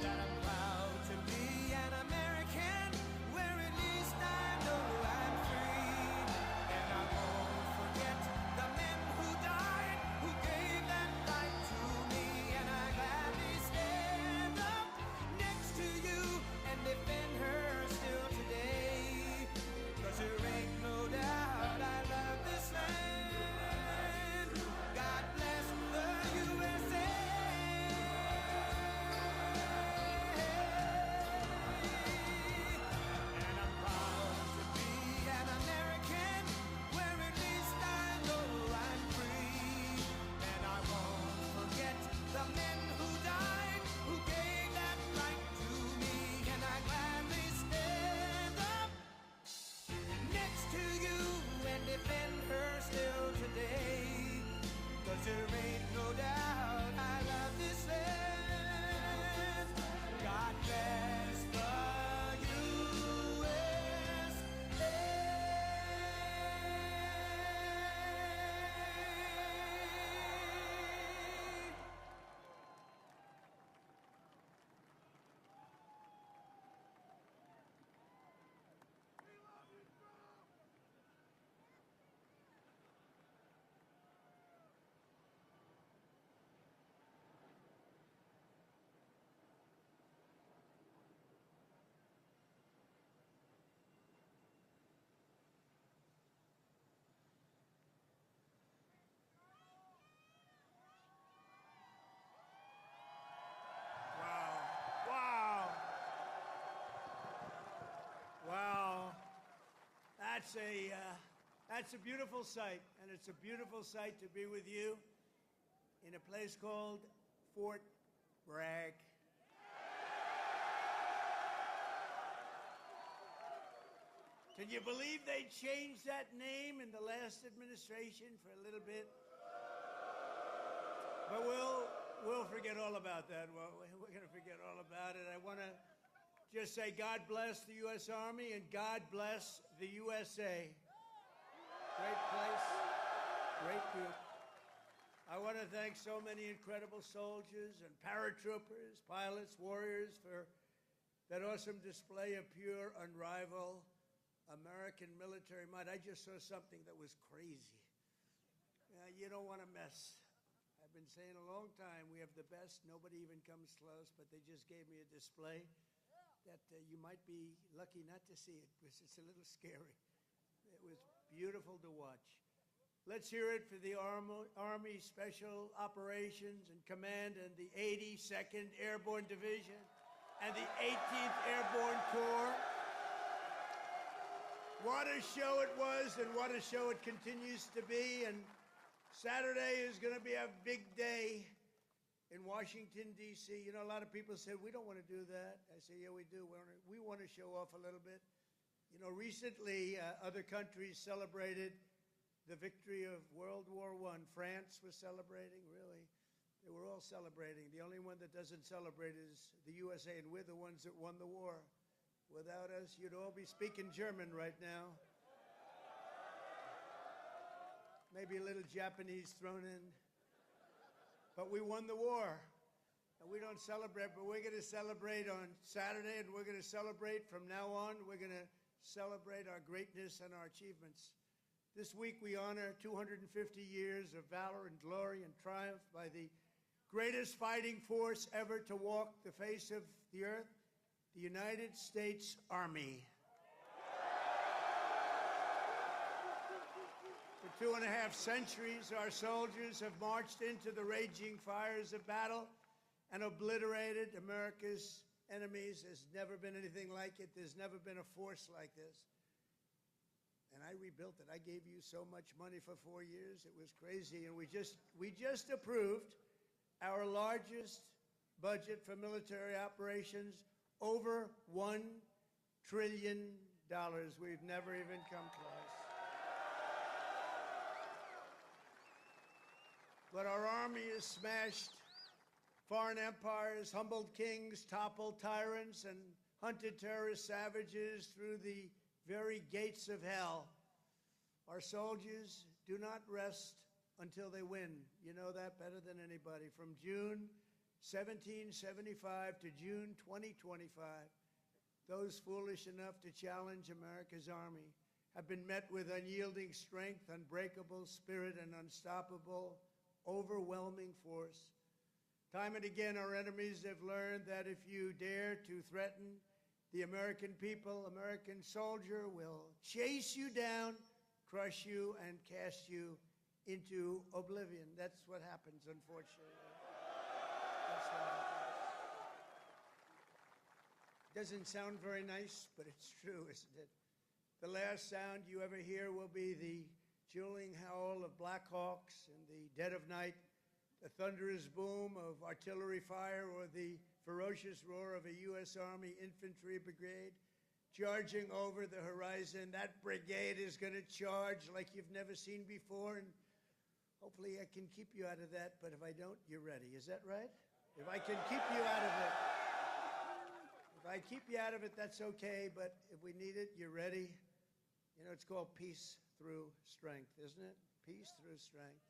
that I'm proud to be an American, where at least I know I'm free. And I won't forget the men who died, who gave that right to me. And I gladly stand up next to you and defend her still today. 'Cause there ain't no doubt I love this land. God bless the USA. There ain't no doubt I love this land. God bless the USA. That's a beautiful sight, and it's a beautiful sight to be with you in a place called Fort Bragg. Can you believe they changed that name in the last administration for a little bit? But we'll forget all about that. Well, we're going to forget all about it. I want to just say God bless the U.S. Army and God bless the USA. Great place, great group. I want to thank so many incredible soldiers and paratroopers, pilots, warriors for that awesome display of pure, unrivaled American military might. I just saw something that was crazy. You don't want to mess. I've been saying a long time, we have the best. Nobody even comes close, but they just gave me a display that you might be lucky not to see it because it's a little scary. It was beautiful to watch. Let's hear it for the Army Special Operations and Command and the 82nd Airborne Division and the 18th Airborne Corps. What a show it was and what a show it continues to be. And Saturday is going to be a big day in Washington, D.C. You know, a lot of people say, we don't want to do that. I say, yeah, we do. We want to show off a little bit. You know, recently, other countries celebrated the victory of World War I. France was celebrating, really. They were all celebrating. The only one that doesn't celebrate is the USA, and we're the ones that won the war. Without us, you'd all be speaking German right now. Maybe a little Japanese thrown in. But we won the war. And we don't celebrate, but we're going to celebrate on Saturday, and we're going to celebrate from now on. We're going to celebrate our greatness and our achievements. This week we honor 250 years of valor and glory and triumph by the greatest fighting force ever to walk the face of the earth, the United States Army. For 2.5 centuries, our soldiers have marched into the raging fires of battle and obliterated America's enemies. There's never been anything like it. There's never been a force like this. And I rebuilt it. I gave you so much money for 4 years. It was crazy. And we just approved our largest budget for military operations, over $1 trillion. We've never even come close. But our army has smashed foreign empires, humbled kings, toppled tyrants, and hunted terrorist savages through the very gates of hell. Our soldiers do not rest until they win. You know that better than anybody. From June 1775 to June 2025, those foolish enough to challenge America's army have been met with unyielding strength, unbreakable spirit, and unstoppable, overwhelming force. Time and again, our enemies have learned that if you dare to threaten the American people, American soldier will chase you down, crush you, and cast you into oblivion. That's what happens, unfortunately. That's what happens. Doesn't sound very nice, but it's true, isn't it? The last sound you ever hear will be the dueling howl of Black Hawks in the dead of night, the thunderous boom of artillery fire, or the ferocious roar of a U.S. Army infantry brigade charging over the horizon. That brigade is going to charge like you've never seen before, and hopefully I can keep you out of that, but if I don't, you're ready. Is that right? If I can keep you out of it, if I keep you out of it, that's okay, but if we need it, you're ready. You know, it's called peace through strength, isn't it? Peace through strength.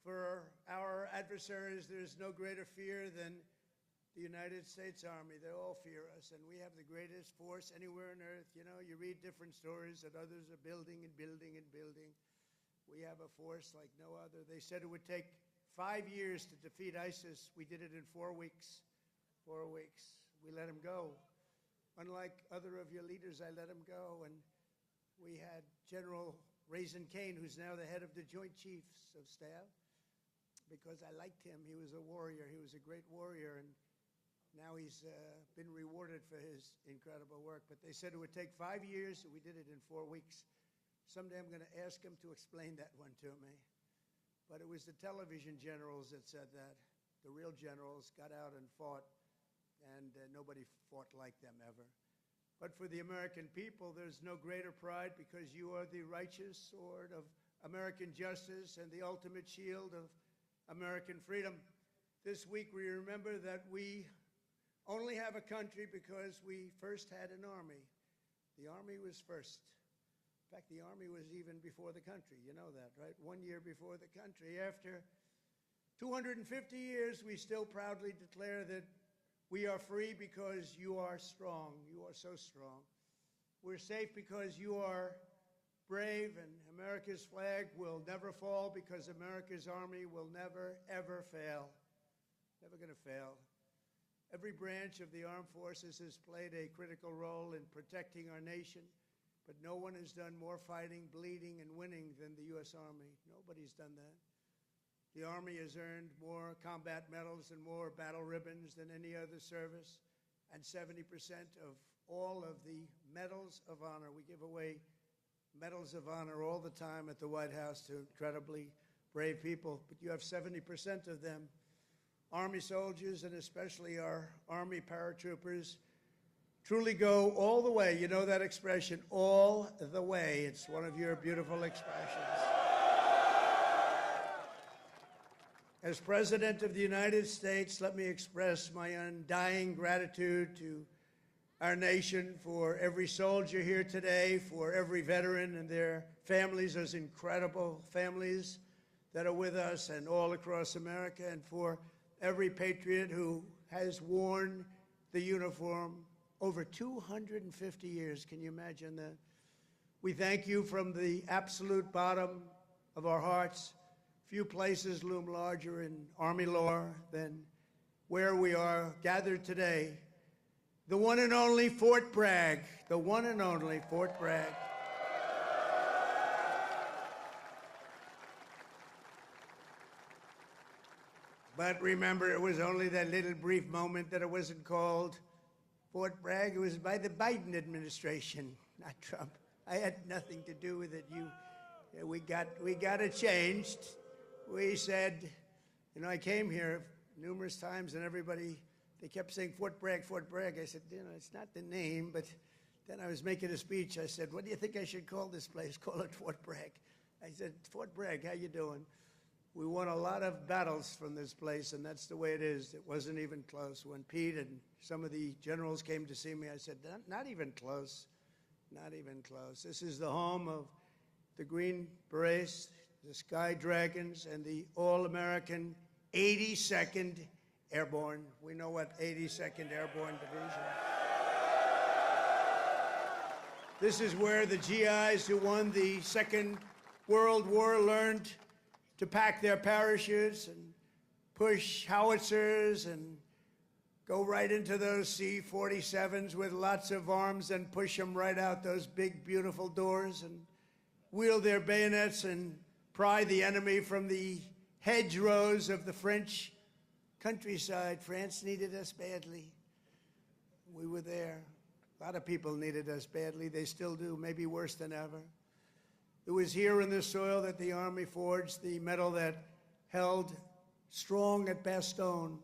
For our adversaries, there's no greater fear than the United States Army. They all fear us, and we have the greatest force anywhere on earth. You know, you read different stories that others are building and building and building. We have a force like no other. They said it would take 5 years to defeat ISIS. We did it in 4 weeks. 4 weeks. We let him go. Unlike other of your leaders, I let him go. And we had General Raisin Kane, who's now the head of the Joint Chiefs of Staff, because I liked him. He was a warrior. He was a great warrior. And now he's been rewarded for his incredible work. But they said it would take 5 years, and we did it in 4 weeks. Someday I'm going to ask him to explain that one to me. But it was the television generals that said that. The real generals got out and fought, and nobody fought like them ever. But for the American people, there's no greater pride because you are the righteous sword of American justice and the ultimate shield of American freedom. This week we remember that we only have a country because we first had an army. The army was first. In fact, the army was even before the country. You know that, right? 1 year before the country. After 250 years, we still proudly declare that we are free because you are strong. You are so strong. We're safe because you are brave, and America's flag will never fall because America's army will never, ever fail. Never going to fail. Every branch of the armed forces has played a critical role in protecting our nation, but no one has done more fighting, bleeding, and winning than the U.S. Army. Nobody's done that. The Army has earned more combat medals and more battle ribbons than any other service, and 70% of all of the medals of honor. We give away medals of honor all the time at the White House to incredibly brave people, but you have 70% of them. Army soldiers, and especially our Army paratroopers, truly go all the way. You know that expression, all the way. It's one of your beautiful expressions. As President of the United States, let me express my undying gratitude to our nation for every soldier here today, for every veteran and their families, those incredible families that are with us and all across America, and for every patriot who has worn the uniform over 250 years. Can you imagine that? We thank you from the absolute bottom of our hearts. Few places loom larger in Army lore than where we are gathered today. The one and only Fort Bragg, the one and only Fort Bragg. But remember, it was only that little brief moment that it wasn't called Fort Bragg. It was by the Biden administration, not Trump. I had nothing to do with it. We got it changed. We said, you know, I came here numerous times, and everybody, they kept saying Fort Bragg, Fort Bragg. I said, you know, it's not the name, but then I was making a speech. I said, what do you think I should call this place? Call it Fort Bragg. I said, Fort Bragg, how you doing? We won a lot of battles from this place, and that's the way it is. It wasn't even close. When Pete and some of the generals came to see me, I said, not even close, not even close. This is the home of the Green Berets, the Sky Dragons, and the all-American 82nd Airborne. We know what 82nd Airborne Division. This is where the GIs who won the Second World War learned to pack their parachutes and push howitzers and go right into those C-47s with lots of arms and push them right out those big, beautiful doors and wield their bayonets and pry the enemy from the hedgerows of the French countryside. France needed us badly. We were there. A lot of people needed us badly. They still do, maybe worse than ever. It was here in this soil that the Army forged the medal that held strong at Bastogne.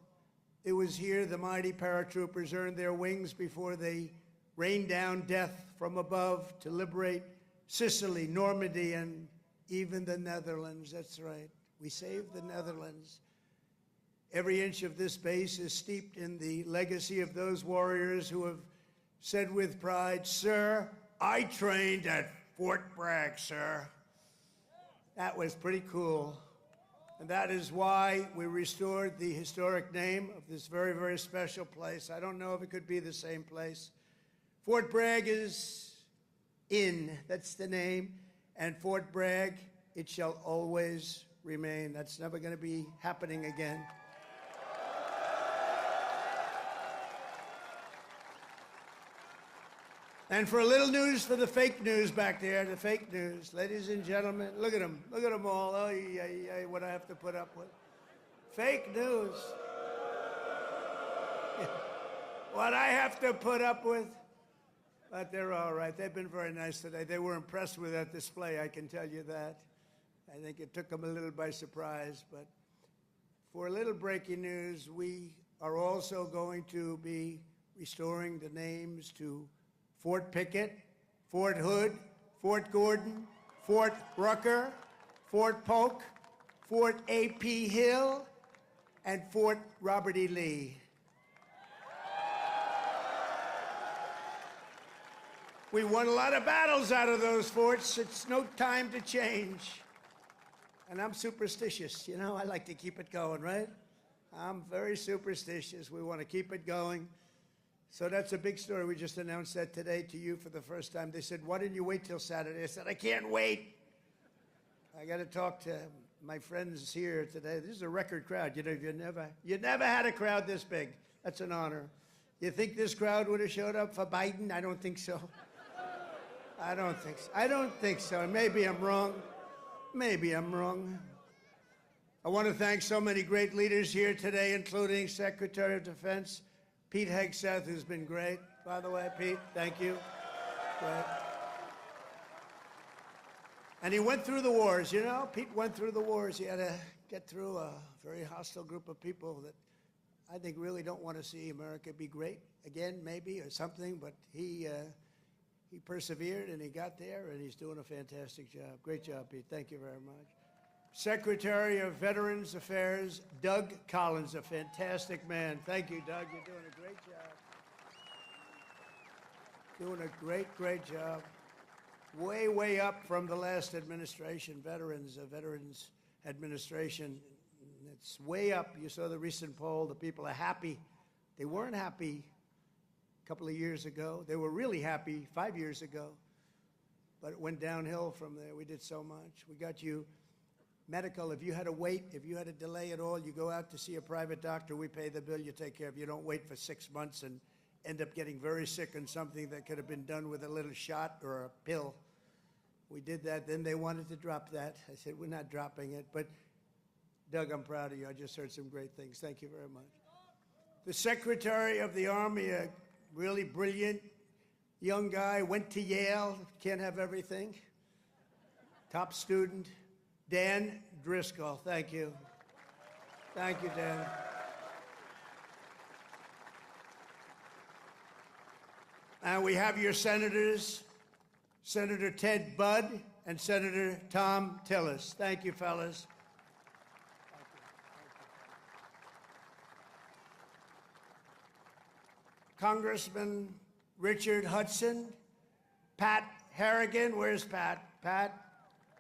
It was here the mighty paratroopers earned their wings before they rained down death from above to liberate Sicily, Normandy, and even the Netherlands. That's right. We saved the Netherlands. Every inch of this base is steeped in the legacy of those warriors who have said with pride, "Sir, I trained at Fort Bragg, sir." That was pretty cool. And that is why we restored the historic name of this very, very special place. I don't know if it could be the same place. Fort Bragg is in, that's the name. And Fort Bragg, it shall always remain. That's never going to be happening again. And for a little news for the fake news back there, the fake news. Ladies and gentlemen, look at them. Look at them all. Oh, yeah, what I have to put up with. Fake news. What I have to put up with. But they're all right. They've been very nice today. They were impressed with that display, I can tell you that. I think it took them a little by surprise. But for a little breaking news, we are also going to be restoring the names to Fort Pickett, Fort Hood, Fort Gordon, Fort Rucker, Fort Polk, Fort A.P. Hill, and Fort Robert E. Lee. We won a lot of battles out of those forts. It's no time to change. And I'm superstitious. You know, I like to keep it going, right? I'm very superstitious. We want to keep it going. So that's a big story. We just announced that today to you for the first time. They said, why didn't you wait till Saturday? I said, I can't wait. I got to talk to my friends here today. This is a record crowd. You know, you never had a crowd this big. That's an honor. You think this crowd would have showed up for Biden? I don't think so. I don't think so. I don't think so. Maybe I'm wrong. Maybe I'm wrong. I want to thank so many great leaders here today, including Secretary of Defense Pete Hegseth, who's been great. By the way, Pete, thank you. Great. And he went through the wars, you know? Pete went through the wars. He had to get through a very hostile group of people that I think really don't want to see America be great again, maybe, or something, but he persevered and he got there, and he's doing a fantastic job. Great job, Pete. Thank you very much. Secretary of Veterans Affairs, Doug Collins, a fantastic man. Thank you, Doug. You're doing a great job. Doing a great, great job. Way, way up from the last administration, Veterans Administration. It's way up. You saw the recent poll. The people are happy. They weren't happy a couple of years ago. They were really happy 5 years ago. But it went downhill from there. We did so much. We got you medical. If you had to wait, if you had a delay at all, you go out to see a private doctor. We pay the bill. You take care of it. You don't wait for 6 months and end up getting very sick on something that could have been done with a little shot or a pill. We did that. Then they wanted to drop that. I said, we're not dropping it. But, Doug, I'm proud of you. I just heard some great things. Thank you very much. The Secretary of the Army, a really brilliant young guy, went to Yale. Can't have everything. Top student, Dan Driscoll. Thank you. Thank you, Dan. And we have your senators, Senator Ted Budd and Senator Tom Tillis. Thank you, fellas. Congressman Richard Hudson, Pat Harrigan. Where's Pat? Pat?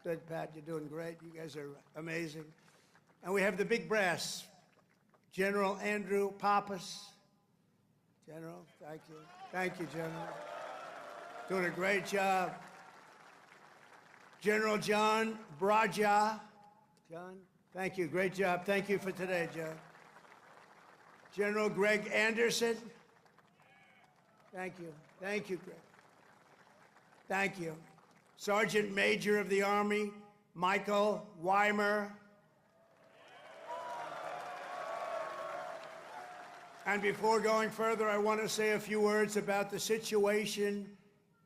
Good, Pat. You're doing great. You guys are amazing. And we have the big brass, General Andrew Pappas. General, thank you. Thank you, General. Doing a great job. General John Braja. John, thank you. Great job. Thank you for today, John. General Greg Anderson. Thank you. Thank you, Greg. Thank you. Sergeant Major of the Army, Michael Weimer. And before going further, I want to say a few words about the situation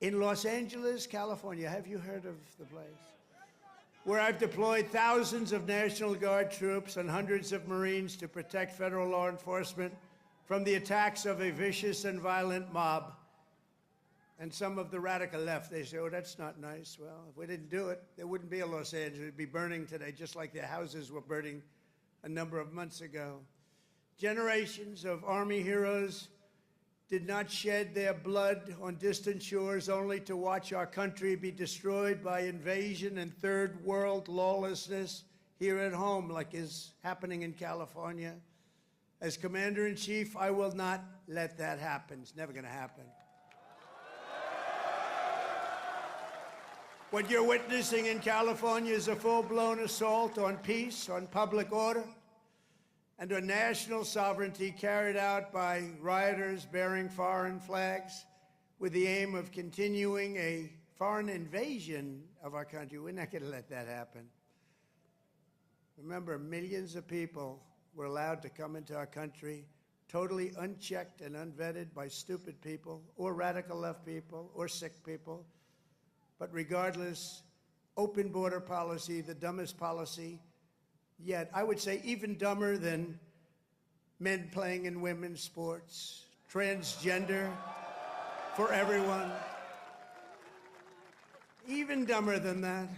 in Los Angeles, California. Have you heard of the place? Where I've deployed thousands of National Guard troops and hundreds of Marines to protect federal law enforcement from the attacks of a vicious and violent mob. And some of the radical left, they say, oh, that's not nice. Well, if we didn't do it, there wouldn't be a Los Angeles. It'd be burning today, just like their houses were burning a number of months ago. Generations of Army heroes did not shed their blood on distant shores only to watch our country be destroyed by invasion and third world lawlessness here at home, like is happening in California. As Commander-in-Chief, I will not let that happen. It's never going to happen. What you're witnessing in California is a full-blown assault on peace, on public order, and on national sovereignty carried out by rioters bearing foreign flags with the aim of continuing a foreign invasion of our country. We're not going to let that happen. Remember, millions of people were allowed to come into our country totally unchecked and unvetted by stupid people or radical left people or sick people. But regardless, open border policy, the dumbest policy yet. I would say even dumber than men playing in women's sports, transgender for everyone. Even dumber than that.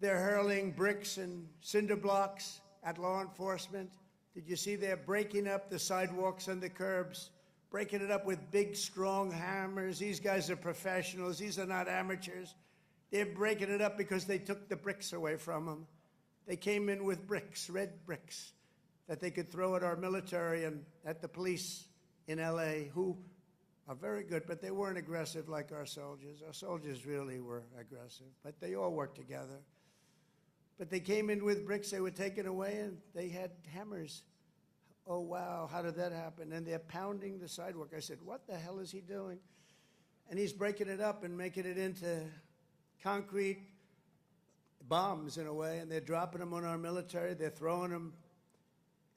They're hurling bricks and cinder blocks at law enforcement. Did you see they're breaking up the sidewalks and the curbs, breaking it up with big, strong hammers? These guys are professionals. These are not amateurs. They're breaking it up because they took the bricks away from them. They came in with bricks, red bricks, that they could throw at our military and at the police in L.A., who are very good, but they weren't aggressive like our soldiers. Our soldiers really were aggressive, but they all worked together. But they came in with bricks, they were taken away, and they had hammers. Oh, wow, how did that happen? And they're pounding the sidewalk. I said, what the hell is he doing? And he's breaking it up and making it into concrete bombs in a way, and they're dropping them on our military. They're throwing them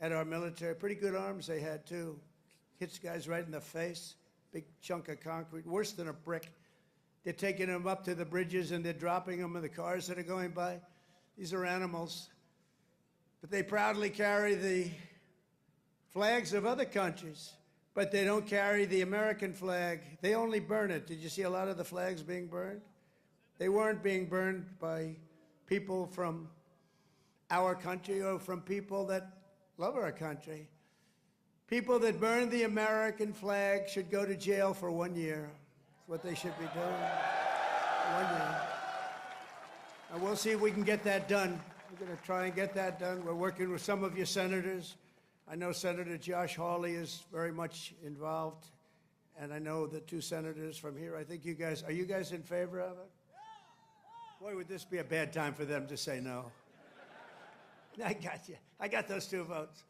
at our military. Pretty good arms they had, too. Hits guys right in the face. Big chunk of concrete, worse than a brick. They're taking them up to the bridges, and they're dropping them in the cars that are going by. These are animals. But they proudly carry the flags of other countries, but they don't carry the American flag. They only burn it. Did you see a lot of the flags being burned? They weren't being burned by people from our country or from people that love our country. People that burn the American flag should go to jail for 1 year. That's what they should be doing. 1 year. And we'll see if we can get that done. We're going to try and get that done. We're working with some of your senators. I know Senator Josh Hawley is very much involved. And I know the two senators from here. I think you guys, are you guys in favor of it? Boy, would this be a bad time for them to say no. I got you. I got those 2 votes.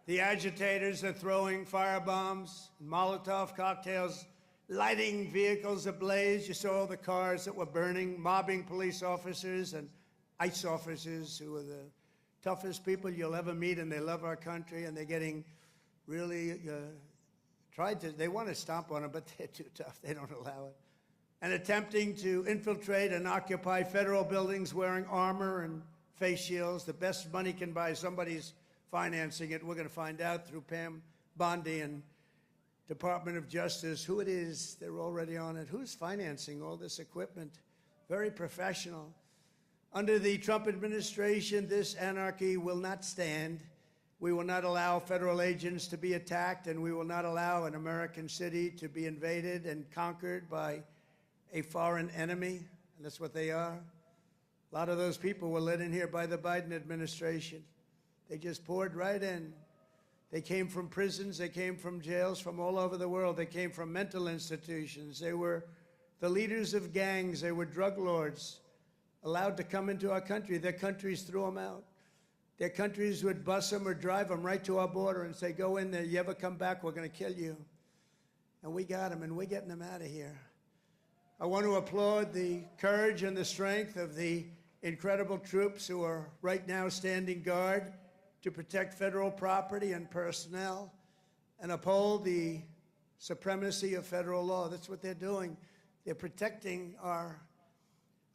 The agitators are throwing firebombs, Molotov cocktails, lighting vehicles ablaze. You saw all the cars that were burning, mobbing police officers and ICE officers who are the toughest people you'll ever meet, and they love our country, and they're getting really they want to stomp on them, but they're too tough. They don't allow it. And attempting to infiltrate and occupy federal buildings wearing armor and face shields. The best money can buy, somebody's financing it. We're going to find out through Pam Bondi and Department of Justice who it is. They're already on it. Who's financing all this equipment? Very professional. Under the Trump administration, this anarchy will not stand. We will not allow federal agents to be attacked, and we will not allow an American city to be invaded and conquered by a foreign enemy, and that's what they are. A lot of those people were let in here by the Biden administration. They just poured right in. They came from prisons, they came from jails from all over the world. They came from mental institutions. They were the leaders of gangs. They were drug lords allowed to come into our country. Their countries threw them out. Their countries would bus them or drive them right to our border and say, go in there, you ever come back, we're going to kill you. And we got them, and we're getting them out of here. I want to applaud the courage and the strength of the incredible troops who are right now standing guard to protect federal property and personnel and uphold the supremacy of federal law. That's what they're doing. They're protecting our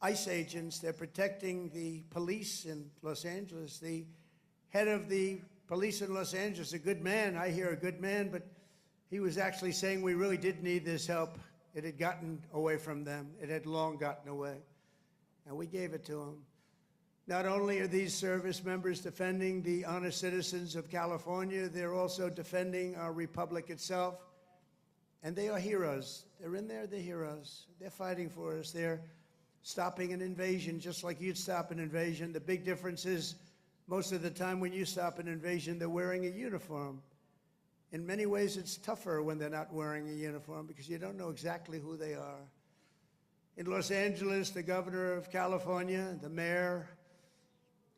ICE agents. They're protecting the police in Los Angeles. The head of the police in Los Angeles, a good man, I hear a good man, but he was actually saying we really did need this help. It had gotten away from them. It had long gotten away. And we gave it to them. Not only are these service members defending the honest citizens of California, they're also defending our republic itself. And they are heroes. They're in there, they're heroes. They're fighting for us. They're stopping an invasion just like you'd stop an invasion. The big difference is most of the time when you stop an invasion, they're wearing a uniform. In many ways, it's tougher when they're not wearing a uniform because you don't know exactly who they are. In Los Angeles, the governor of California, the mayor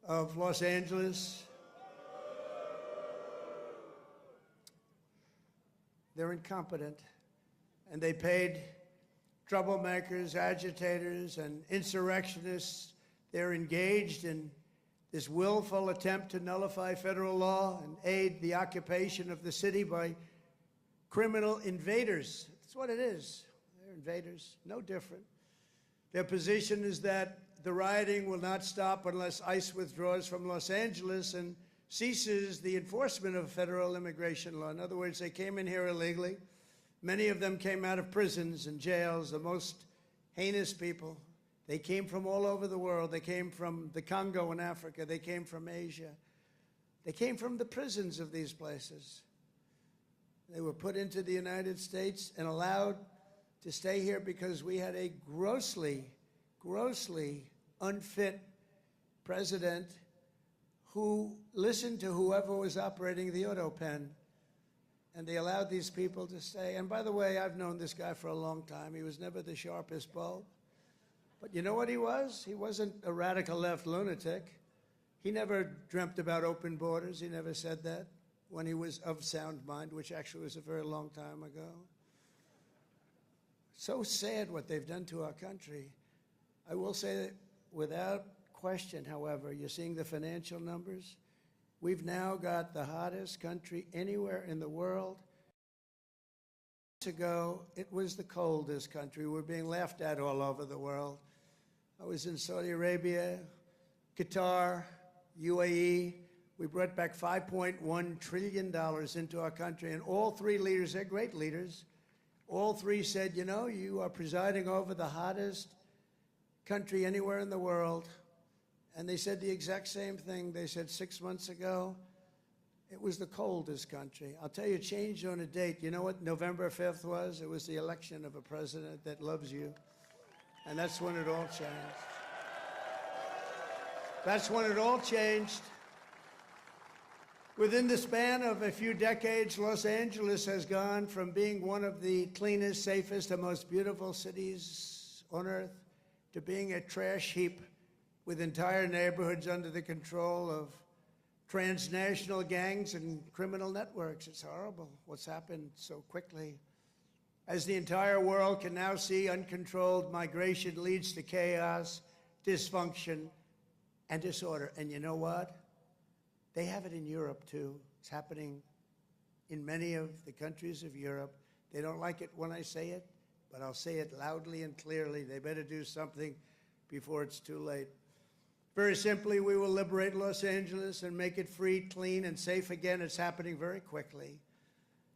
of Los Angeles, they're incompetent, and they paid troublemakers, agitators, and insurrectionists. They're engaged in this willful attempt to nullify federal law and aid the occupation of the city by criminal invaders. That's what it is. They're invaders, no different. Their position is that the rioting will not stop unless ICE withdraws from Los Angeles and ceases the enforcement of federal immigration law. In other words, they came in here illegally. Many of them came out of prisons and jails, the most heinous people. They came from all over the world. They came from the Congo in Africa. They came from Asia. They came from the prisons of these places. They were put into the United States and allowed to stay here because we had a grossly unfit president who listened to whoever was operating the auto pen. And they allowed these people to stay. And by the way, I've known this guy for a long time. He was never the sharpest bulb. But you know what he was? He wasn't a radical left lunatic. He never dreamt about open borders. He never said that when he was of sound mind, which actually was a very long time ago. So sad what they've done to our country. I will say that without question, however, you're seeing the financial numbers. We've now got the hottest country anywhere in the world. Years ago, it was the coldest country. We're being laughed at all over the world. I was in Saudi Arabia, Qatar, UAE. We brought back $5.1 trillion into our country, and all three leaders, they're great leaders, all three said, you know, you are presiding over the hottest country anywhere in the world. And they said the exact same thing. They said 6 months ago, it was the coldest country. I'll tell you, it changed on a date. You know what November 5th was? It was the election of a president that loves you. And that's when it all changed. That's when it all changed. Within the span of a few decades, Los Angeles has gone from being one of the cleanest, safest, and most beautiful cities on earth to being a trash heap with entire neighborhoods under the control of transnational gangs and criminal networks. It's horrible what's happened so quickly. As the entire world can now see, uncontrolled migration leads to chaos, dysfunction, and disorder. And you know what? They have it in Europe, too. It's happening in many of the countries of Europe. They don't like it when I say it, but I'll say it loudly and clearly. They better do something before it's too late. Very simply, we will liberate Los Angeles and make it free, clean, and safe again. It's happening very quickly.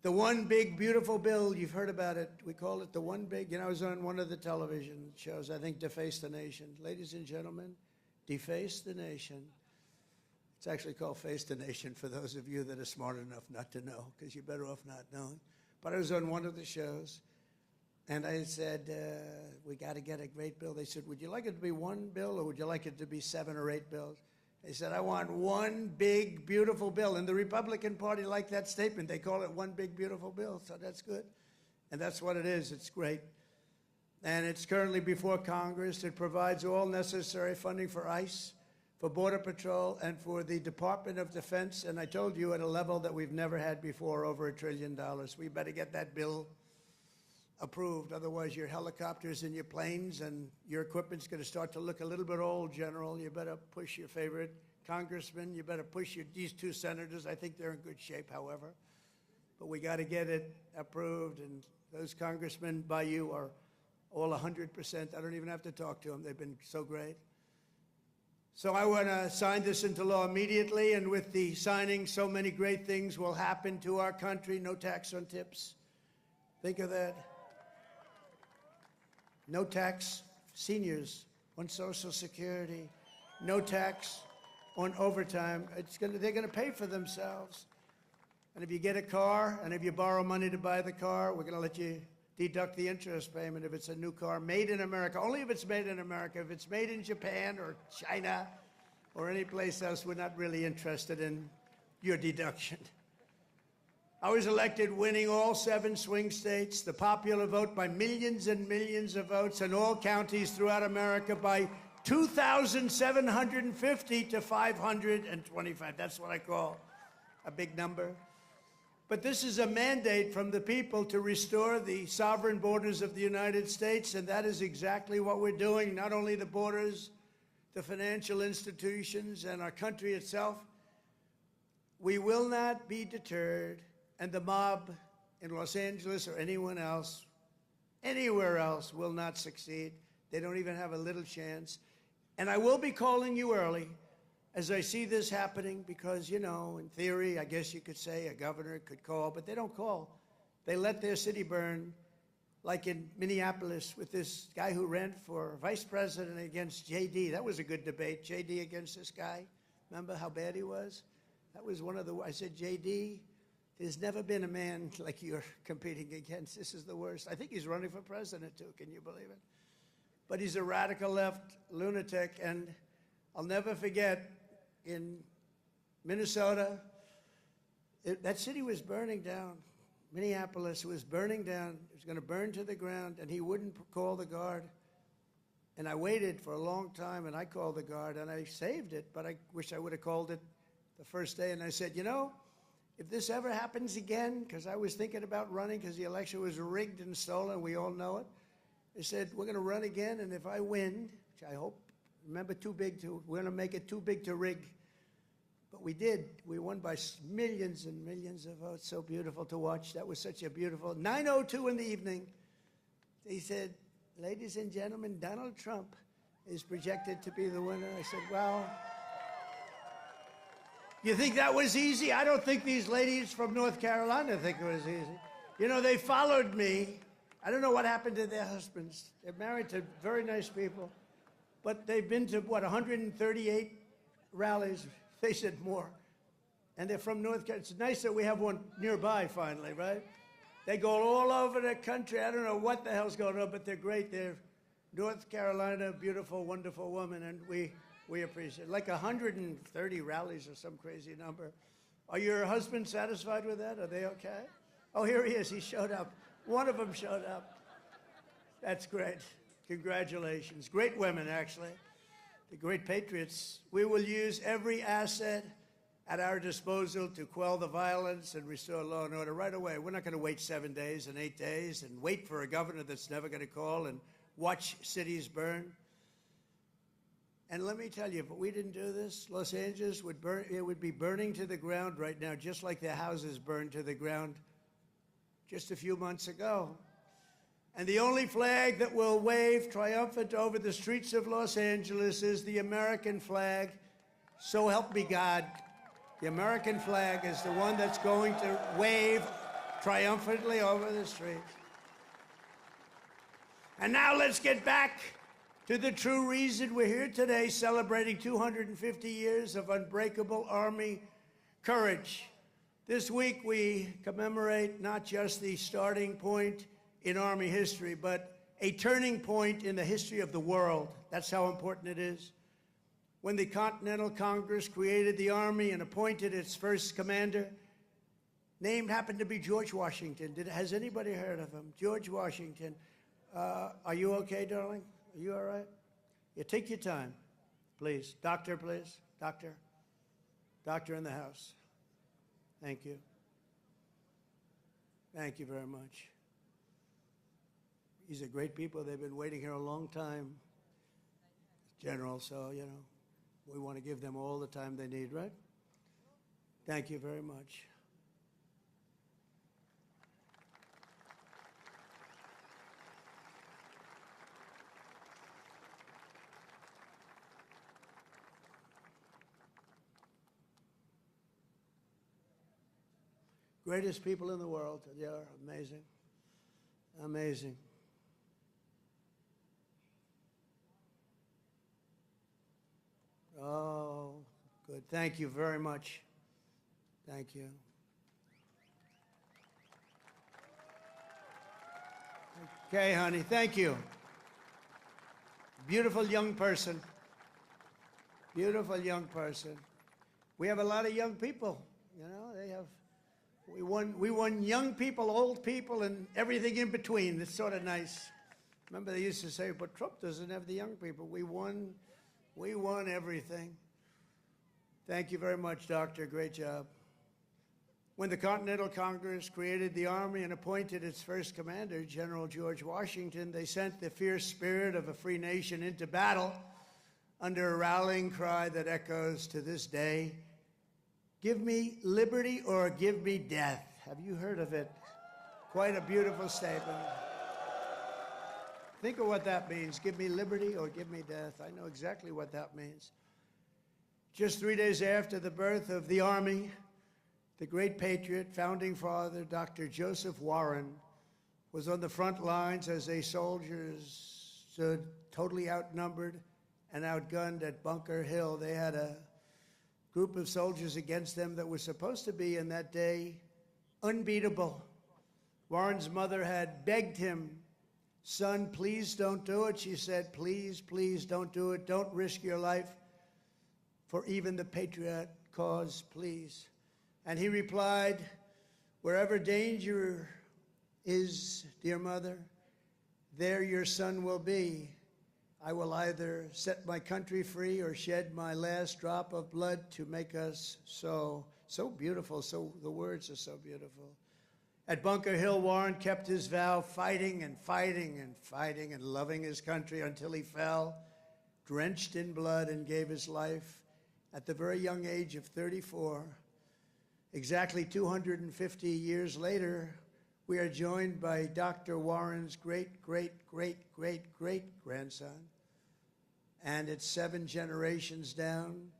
The one big, beautiful bill, you've heard about it. We call it the one big, I was on one of the television shows, I think Deface the Nation. Ladies and gentlemen, Deface the Nation. It's actually called Face the Nation for those of you that are smart enough not to know, because you're better off not knowing. But I was on one of the shows, and I said, we got to get a great bill. They said, would you like it to be one bill, or would you like it to be 7 or 8 bills? They said, I want one big, beautiful bill. And the Republican Party liked that statement. They call it one big, beautiful bill, so that's good. And that's what it is. It's great. And it's currently before Congress. It provides all necessary funding for ICE, for Border Patrol, and for the Department of Defense. And I told you at a level that we've never had before, over $1 trillion. We better get that bill approved. Otherwise, your helicopters and your planes and your equipment's going to start to look a little bit old, General. You better push your favorite congressman. You better push these 2 senators. I think they're in good shape, however. But we got to get it approved. And those congressmen by you are all 100%. I don't even have to talk to them. They've been so great. So I want to sign this into law immediately, and with the signing, so many great things will happen to our country. No tax on tips. Think of that. No tax, seniors on Social Security. No tax on overtime. They're going to pay for themselves. And if you get a car, and if you borrow money to buy the car, we're going to let you deduct the interest payment if it's a new car made in America. Only if it's made in America. If it's made in Japan or China or any place else, we're not really interested in your deduction. I was elected winning all 7 swing states, the popular vote by millions and millions of votes, in all counties throughout America by 2,750 to 525. That's what I call a big number. But this is a mandate from the people to restore the sovereign borders of the United States, and that is exactly what we're doing. Not only the borders, the financial institutions, and our country itself, we will not be deterred, and the mob in Los Angeles or anyone else, anywhere else, will not succeed. They don't even have a little chance. And I will be calling you early as I see this happening because, you know, in theory, I guess you could say a governor could call, but they don't call. They let their city burn, like in Minneapolis with this guy who ran for vice president against J.D. That was a good debate, J.D. against this guy. Remember how bad he was? That was one of the, I said, J.D., there's never been a man like you're competing against. This is the worst. I think he's running for president, too. Can you believe it? But he's a radical left lunatic, and I'll never forget, in Minnesota, that city was burning down. Minneapolis was burning down. It was going to burn to the ground, and he wouldn't call the guard. And I waited for a long time, and I called the guard, and I saved it, but I wish I would have called it the first day. And I said, you know, if this ever happens again, because I was thinking about running because the election was rigged and stolen, we all know it. I said, we're going to run again, and if I win, which I hope, remember, we're going to make it too big to rig. But we did. We won by millions and millions of votes. So beautiful to watch. That was such a beautiful, 9:02 in the evening. They said, ladies and gentlemen, Donald Trump is projected to be the winner. I said, well, you think that was easy? I don't think these ladies from North Carolina think it was easy. You know, they followed me. I don't know what happened to their husbands. They're married to very nice people. But they've been to, what, 138 rallies? They said more. And they're from North Carolina. It's nice that we have one nearby finally, right? They go all over the country. I don't know what the hell's going on, but they're great. They're North Carolina, beautiful, wonderful women, and we appreciate it. Like 130 rallies or some crazy number. Are your husbands satisfied with that? Are they okay? Oh, here he is. He showed up. One of them showed up. That's great. Congratulations. Great women, actually. The great patriots. We will use every asset at our disposal to quell the violence and restore law and order right away. We're not going to wait 7 days and 8 days and wait for a governor that's never going to call and watch cities burn. And let me tell you, if we didn't do this, Los Angeles would burn. It would be burning to the ground right now, just like their houses burned to the ground just a few months ago. And the only flag that will wave triumphant over the streets of Los Angeles is the American flag. So help me God. The American flag is the one that's going to wave triumphantly over the streets. And now let's get back to the true reason we're here today, celebrating 250 years of unbreakable Army courage. This week we commemorate not just the starting point in Army history, but a turning point in the history of the world. That's how important it is. When the Continental Congress created the Army and appointed its first commander, name happened to be George Washington. Has anybody heard of him? George Washington. Are you okay, darling? Are you all right? Yeah, take your time, please. Doctor, please. Doctor. Doctor in the house. Thank you. Thank you very much. These are great people. They've been waiting here a long time, General, so, you know, we want to give them all the time they need, right? Thank you very much. Greatest people in the world. They are amazing. Amazing. Oh, good. Thank you very much. Thank you. Okay, honey. Thank you. Beautiful young person. Beautiful young person. We have a lot of young people. You know, they have. We won young people, old people, and everything in between. It's sort of nice. Remember they used to say, but Trump doesn't have the young people. We won everything. Thank you very much, Doctor. Great job. When the Continental Congress created the Army and appointed its first commander, General George Washington, they sent the fierce spirit of a free nation into battle under a rallying cry that echoes to this day, "Give me liberty or give me death." Have you heard of it? Quite a beautiful statement. Think of what that means. Give me liberty or give me death. I know exactly what that means. Just 3 days after the birth of the Army, the great Patriot, founding father, Dr. Joseph Warren, was on the front lines as a soldiers stood totally outnumbered and outgunned at Bunker Hill. They had a group of soldiers against them that was supposed to be, in that day, unbeatable. Warren's mother had begged him, "Son, please don't do it." She said, "Please, please don't do it. Don't risk your life for even the Patriot cause, please." And he replied, "Wherever danger is, dear mother, there your son will be. I will either set my country free or shed my last drop of blood to make us so." So beautiful. So the words are so beautiful. At Bunker Hill, Warren kept his vow, fighting and fighting and fighting and loving his country until he fell, drenched in blood, and gave his life at the very young age of 34. Exactly 250 years later, we are joined by Dr. Warren's great-great-great-great-great-grandson, and it's 7 generations down,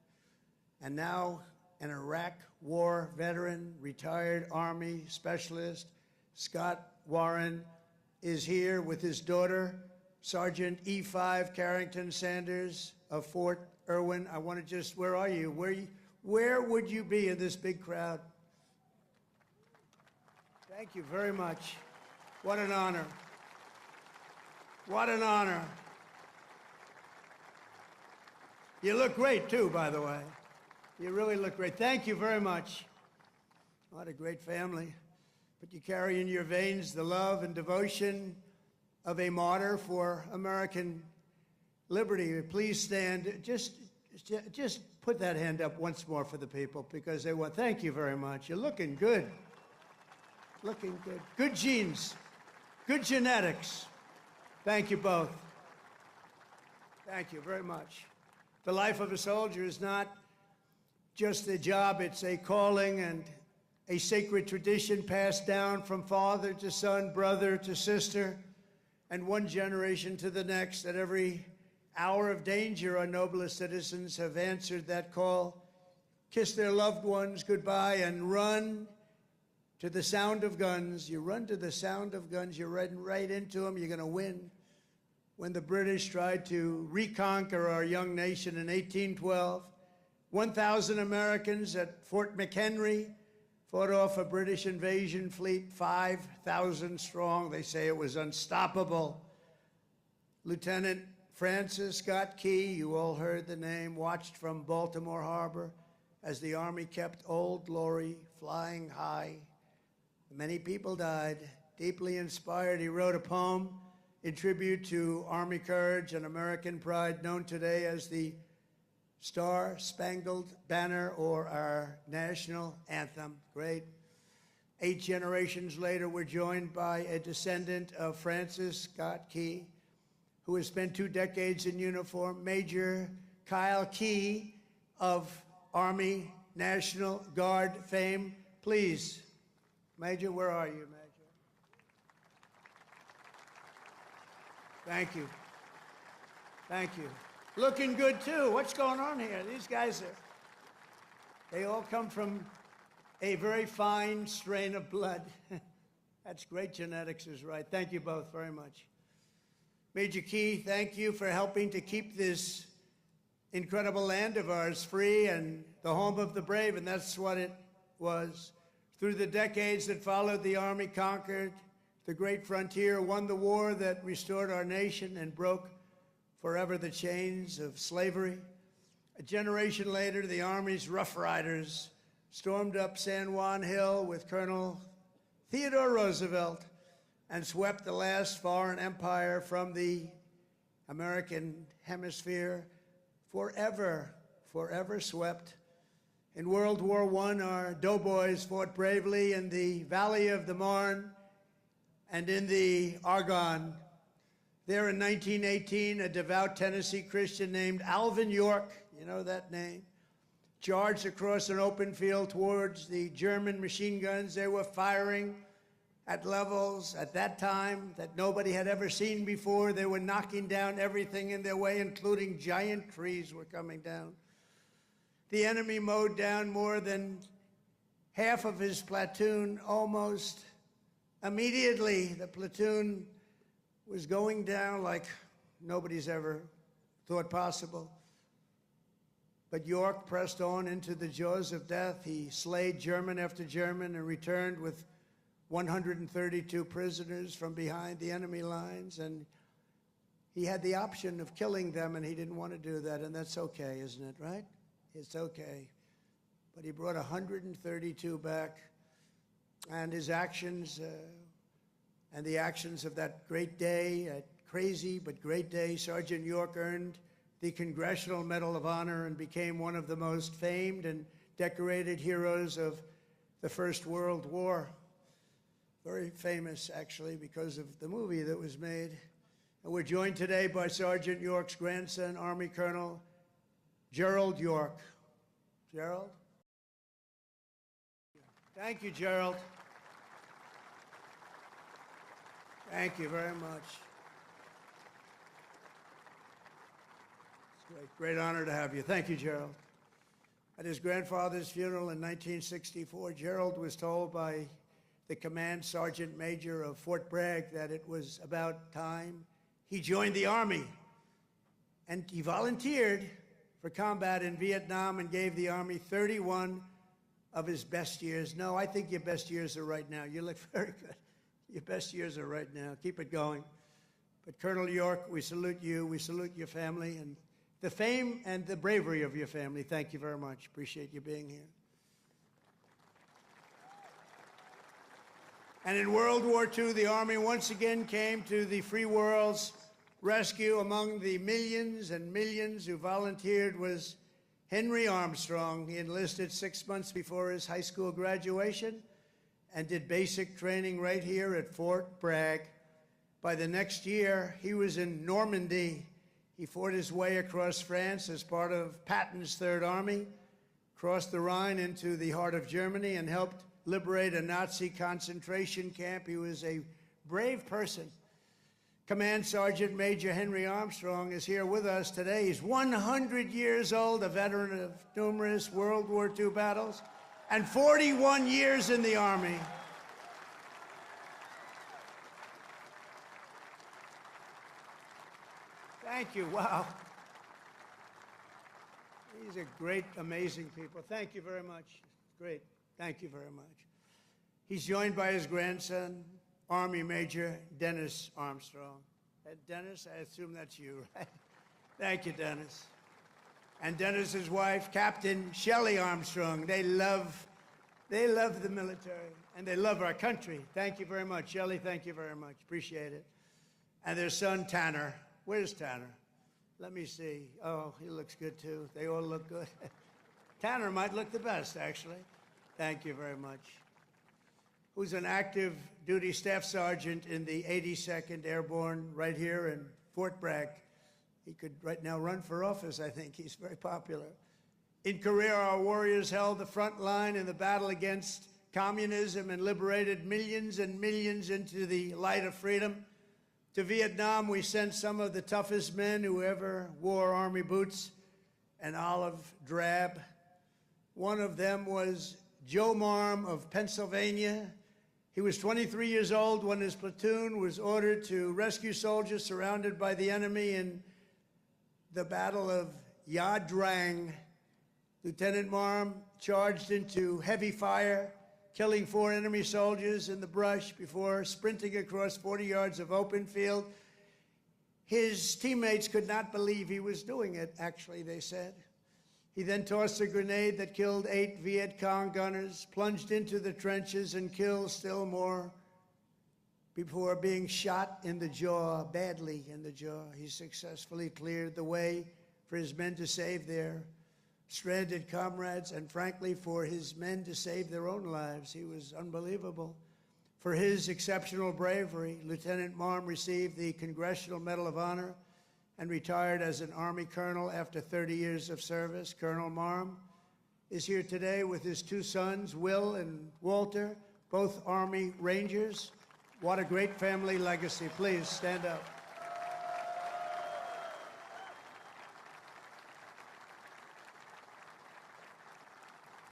and now an Iraq war veteran, retired Army specialist, Scott Warren, is here with his daughter, Sergeant E5 Carrington Sanders of Fort Irwin. I want to just, where are you? Where would you be in this big crowd? Thank you very much. What an honor. What an honor. You look great, too, by the way. You really look great. Thank you very much. What a great family. But you carry in your veins the love and devotion of a martyr for American liberty. Please stand. Just put that hand up once more for the people, because they want. Thank you very much. You're looking good. Looking good. Good genes. Good genetics. Thank you both. Thank you very much. The life of a soldier is not just a job, it's a calling and a sacred tradition passed down from father to son, brother to sister, and one generation to the next. At every hour of danger, our noblest citizens have answered that call, kissed their loved ones goodbye, and run to the sound of guns. You run to the sound of guns, you're running right into them, you're going to win. When the British tried to reconquer our young nation in 1812, 1,000 Americans at Fort McHenry fought off a British invasion fleet, 5,000 strong. They say it was unstoppable. Lieutenant Francis Scott Key, you all heard the name, watched from Baltimore Harbor as the Army kept Old Glory flying high. Many people died. Deeply inspired, he wrote a poem in tribute to Army courage and American pride, known today as the Star-Spangled Banner, or our national anthem. Great. 8 generations later, we're joined by a descendant of Francis Scott Key, who has spent 2 decades in uniform, Major Kyle Key of Army National Guard fame. Please, Major, where are you, Major? Thank you. Thank you. Looking good, too. What's going on here? These guys they all come from a very fine strain of blood. That's great genetics is right. Thank you both very much. Major Key, thank you for helping to keep this incredible land of ours free and the home of the brave, and that's what it was. Through the decades that followed, the Army conquered the great frontier, won the war that restored our nation and broke forever the chains of slavery. A generation later, the Army's Rough Riders stormed up San Juan Hill with Colonel Theodore Roosevelt and swept the last foreign empire from the American hemisphere, forever swept. In World War I, our doughboys fought bravely in the Valley of the Marne and in the Argonne. There in 1918, a devout Tennessee Christian named Alvin York, you know that name, charged across an open field towards the German machine guns. They were firing at levels at that time that nobody had ever seen before. They were knocking down everything in their way, including giant trees were coming down. The enemy mowed down more than half of his platoon almost immediately. The platoon was going down like nobody's ever thought possible. But York pressed on into the jaws of death. He slayed German after German and returned with 132 prisoners from behind the enemy lines. And he had the option of killing them, and he didn't want to do that. And that's okay, isn't it, right? It's okay. But he brought 132 back. And his actions and the actions of that great day, a crazy but great day, Sergeant York earned the Congressional Medal of Honor and became one of the most famed and decorated heroes of the First World War. Very famous, actually, because of the movie that was made. And we're joined today by Sergeant York's grandson, Army Colonel Gerald York. Gerald? Thank you, Gerald. Thank you very much. It's a great honor to have you. Thank you, Gerald. At his grandfather's funeral in 1964, Gerald was told by the command sergeant major of Fort Bragg that it was about time he joined the Army. And he volunteered for combat in Vietnam and gave the Army 31 of his best years. No, I think your best years are right now. You look very good. Your best years are right now. Keep it going. But Colonel York, we salute you. We salute your family and the fame and the bravery of your family. Thank you very much. Appreciate you being here. And in World War II, the Army once again came to the free world's rescue. Among the millions and millions who volunteered was Henry Armstrong. He enlisted 6 months before his high school graduation and did basic training right here at Fort Bragg. By the next year, he was in Normandy. He fought his way across France as part of Patton's Third Army, crossed the Rhine into the heart of Germany, and helped liberate a Nazi concentration camp. He was a brave person. Command Sergeant Major Henry Armstrong is here with us today. He's 100 years old, a veteran of numerous World War II battles, and 41 years in the Army. Thank you. Wow. These are great, amazing people. Thank you very much. Great. Thank you very much. He's joined by his grandson, Army Major Dennis Armstrong. Dennis, I assume that's you, right? Thank you, Dennis. And Dennis's wife, Captain Shelley Armstrong. They love the military, and they love our country. Thank you very much. Shelley, thank you very much. Appreciate it. And their son, Tanner. Where's Tanner? Let me see. Oh, he looks good, too. They all look good. Tanner might look the best, actually. Thank you very much. Who's an active duty staff sergeant in the 82nd Airborne right here in Fort Bragg. He could right now run for office, I think. He's very popular. In Korea, our warriors held the front line in the battle against communism and liberated millions and millions into the light of freedom. To Vietnam, we sent some of the toughest men who ever wore Army boots and olive drab. One of them was Joe Marm of Pennsylvania. He was 23 years old when his platoon was ordered to rescue soldiers surrounded by the enemy in the Battle of Ia Drang. Lieutenant Marm charged into heavy fire, killing 4 enemy soldiers in the brush before sprinting across 40 yards of open field. His teammates could not believe he was doing it, actually, they said. He then tossed a grenade that killed 8 Viet Cong gunners, plunged into the trenches, and killed still more before being shot in the jaw, badly in the jaw. He successfully cleared the way for his men to save their stranded comrades, and frankly, for his men to save their own lives. He was unbelievable. For his exceptional bravery, Lieutenant Marm received the Congressional Medal of Honor and retired as an Army colonel after 30 years of service. Colonel Marm is here today with his two sons, Will and Walter, both Army Rangers. What a great family legacy. Please stand up.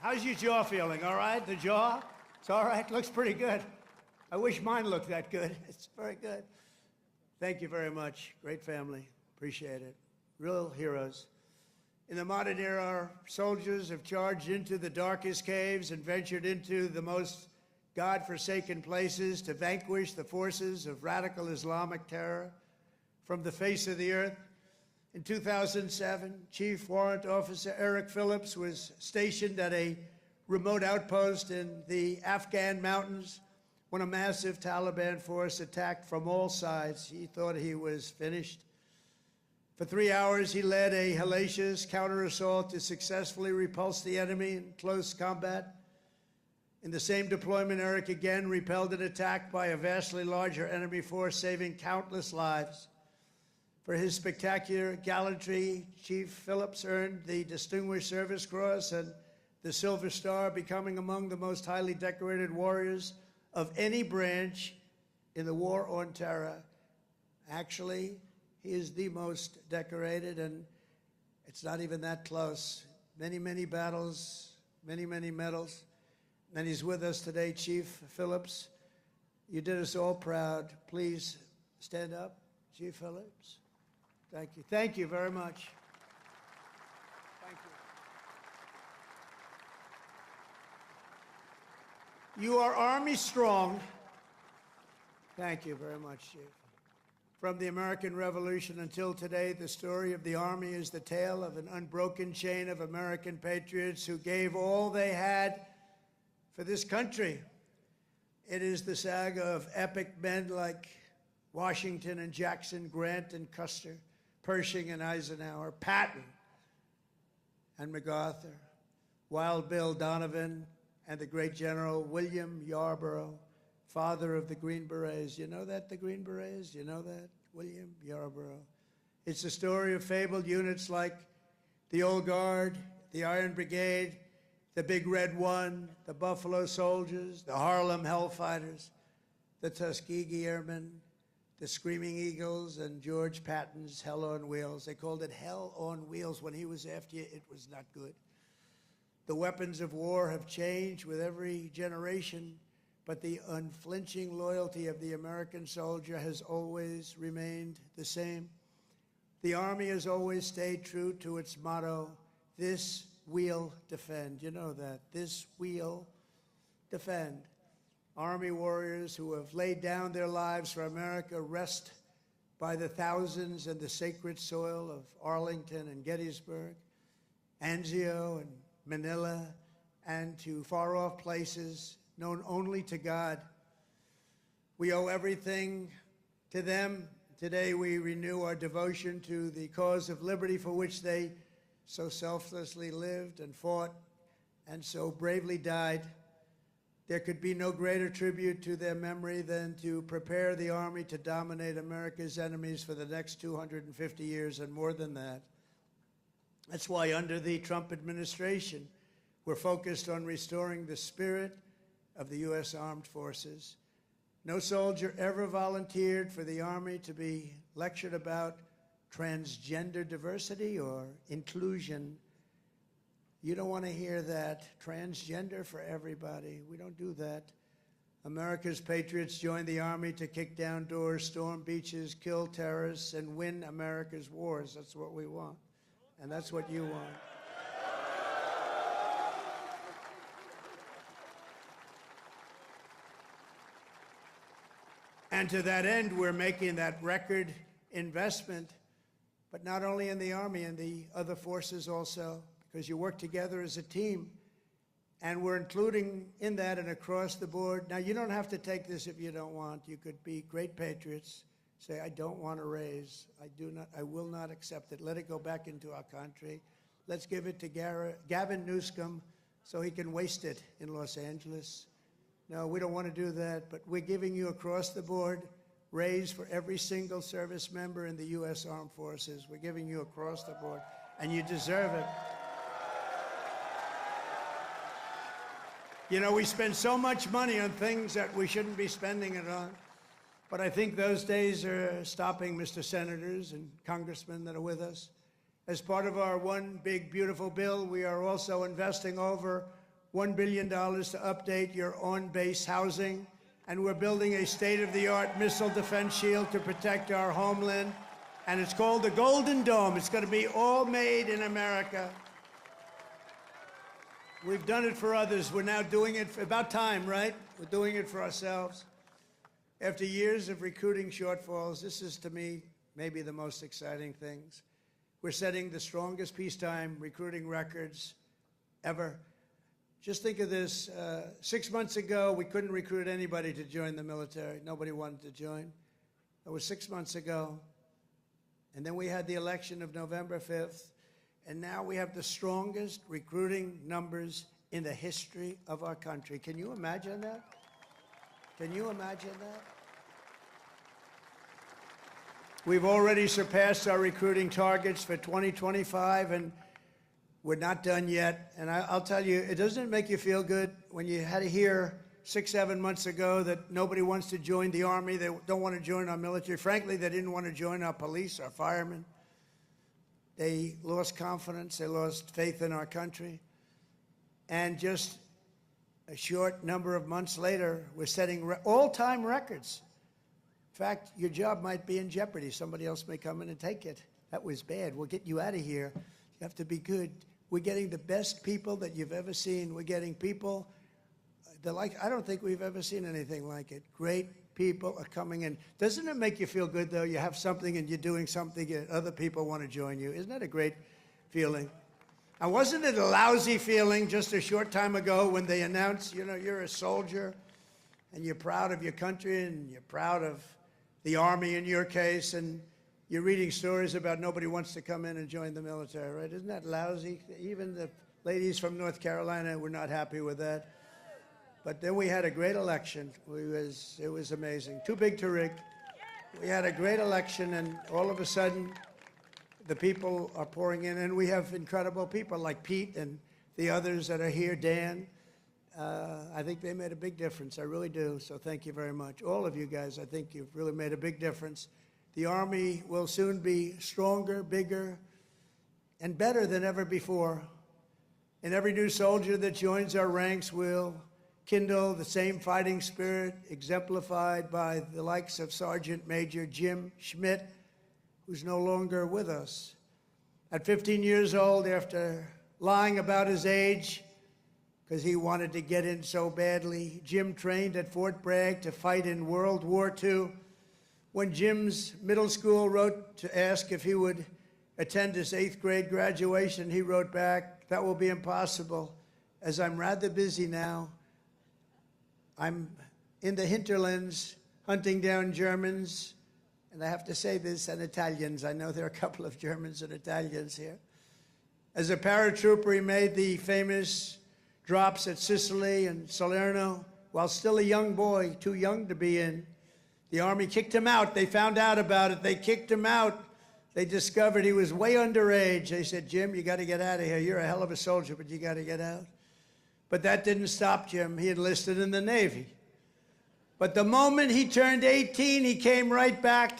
How's your jaw feeling? All right? The jaw? It's all right? Looks pretty good. I wish mine looked that good. It's very good. Thank you very much. Great family. Appreciate it. Real heroes. In the modern era, our soldiers have charged into the darkest caves and ventured into the most God-forsaken places to vanquish the forces of radical Islamic terror from the face of the earth. In 2007, Chief Warrant Officer Eric Phillips was stationed at a remote outpost in the Afghan mountains when a massive Taliban force attacked from all sides. He thought he was finished. For 3 hours, he led a hellacious counter-assault to successfully repulse the enemy in close combat. In the same deployment, Eric again repelled an attack by a vastly larger enemy force, saving countless lives. For his spectacular gallantry, Chief Phillips earned the Distinguished Service Cross and the Silver Star, becoming among the most highly decorated warriors of any branch in the war on terror. Actually, he is the most decorated, and it's not even that close. Many, many battles, many, many medals. And he's with us today, Chief Phillips. You did us all proud. Please stand up, Chief Phillips. Thank you. Thank you very much. Thank you. You are Army strong. Thank you very much, Chief. From the American Revolution until today, the story of the Army is the tale of an unbroken chain of American patriots who gave all they had for this country. It is the saga of epic men like Washington and Jackson, Grant and Custer, Pershing and Eisenhower, Patton and MacArthur, Wild Bill Donovan, and the great General William Yarborough, father of the Green Berets. You know that, the Green Berets? You know that? William Yarborough. It's the story of fabled units like the Old Guard, the Iron Brigade, the Big Red One, the Buffalo Soldiers, the Harlem Hellfighters, the Tuskegee Airmen, the Screaming Eagles, and George Patton's Hell on Wheels. They called it Hell on Wheels. When he was after you, it was not good. The weapons of war have changed with every generation, but the unflinching loyalty of the American soldier has always remained the same. The Army has always stayed true to its motto, "This we'll defend." You know that. This we'll defend. Army warriors who have laid down their lives for America rest by the thousands in the sacred soil of Arlington and Gettysburg, Anzio and Manila, and to far-off places known only to God. We owe everything to them. Today we renew our devotion to the cause of liberty for which they so selflessly lived and fought and so bravely died. There could be no greater tribute to their memory than to prepare the Army to dominate America's enemies for the next 250 years and more than that. That's why under the Trump administration, we're focused on restoring the spirit of the U.S. Armed Forces. No soldier ever volunteered for the Army to be lectured about transgender diversity or inclusion. You don't want to hear that. Transgender for everybody. We don't do that. America's patriots joined the Army to kick down doors, storm beaches, kill terrorists, and win America's wars. That's what we want. And that's what you want. And to that end, we're making that record investment, but not only in the Army, in the other forces also, because you work together as a team. And we're including in that and across the board. Now, you don't have to take this if you don't want. You could be great patriots, say, I don't want to raise. I will not accept it. Let it go back into our country. Let's give it to Gavin Newsom so he can waste it in Los Angeles. No, we don't want to do that, but we're giving you across the board raise for every single service member in the U.S. Armed Forces. We're giving you across the board, and you deserve it. You know, we spend so much money on things that we shouldn't be spending it on. But I think those days are stopping, Mr. Senators and Congressmen that are with us. As part of our one big, beautiful bill, we are also investing over $1 billion to update your on-base housing. And we're building a state-of-the-art missile defense shield to protect our homeland. And it's called the Golden Dome. It's going to be all made in America. We've done it for others. We're now doing it, about time, right? We're doing it for ourselves. After years of recruiting shortfalls, this is, to me, maybe the most exciting things. We're setting the strongest peacetime recruiting records ever. Just think of this. 6 months ago, we couldn't recruit anybody to join the military. Nobody wanted to join. That was 6 months ago. And then we had the election of November 5th. And now we have the strongest recruiting numbers in the history of our country. Can you imagine that? Can you imagine that? We've already surpassed our recruiting targets for 2025, and we're not done yet. And I'll tell you, it doesn't make you feel good when you had to hear 6, 7 months ago that nobody wants to join the Army, they don't want to join our military. Frankly, they didn't want to join our police, our firemen. They lost confidence, they lost faith in our country. And just a short number of months later, we're setting all-time records. In fact, your job might be in jeopardy. Somebody else may come in and take it. That was bad. We'll get you out of here. You have to be good. We're getting the best people that you've ever seen. We're getting people that I don't think we've ever seen anything like it. Great people are coming in. Doesn't it make you feel good, though? You have something and you're doing something and other people want to join you. Isn't that a great feeling? And wasn't it a lousy feeling just a short time ago when they announced, you know, you're a soldier and you're proud of your country and you're proud of the Army in your case, and you're reading stories about nobody wants to come in and join the military, right? Isn't that lousy? Even the ladies from North Carolina were not happy with that. But then we had a great election. It was amazing. Too big to rig. We had a great election, and all of a sudden, the people are pouring in, and we have incredible people like Pete and the others that are here, Dan. I think they made a big difference. I really do. So thank you very much. All of you guys, I think you've really made a big difference. The Army will soon be stronger, bigger, and better than ever before. And every new soldier that joins our ranks will kindle the same fighting spirit exemplified by the likes of Sergeant Major Jim Schmidt, who's no longer with us. At 15 years old, after lying about his age, because he wanted to get in so badly, Jim trained at Fort Bragg to fight in World War II. When Jim's middle school wrote to ask if he would attend his 8th grade graduation, he wrote back, "That will be impossible, as I'm rather busy now. I'm in the hinterlands hunting down Germans," and I have to say this, and Italians. I know there are a couple of Germans and Italians here. As a paratrooper, he made the famous drops at Sicily and Salerno while still a young boy, too young to be in. The Army kicked him out. They found out about it. They kicked him out. They discovered he was way underage. They said, "Jim, you got to get out of here. You're a hell of a soldier, but you got to get out." But that didn't stop Jim. He enlisted in the Navy. But the moment he turned 18, he came right back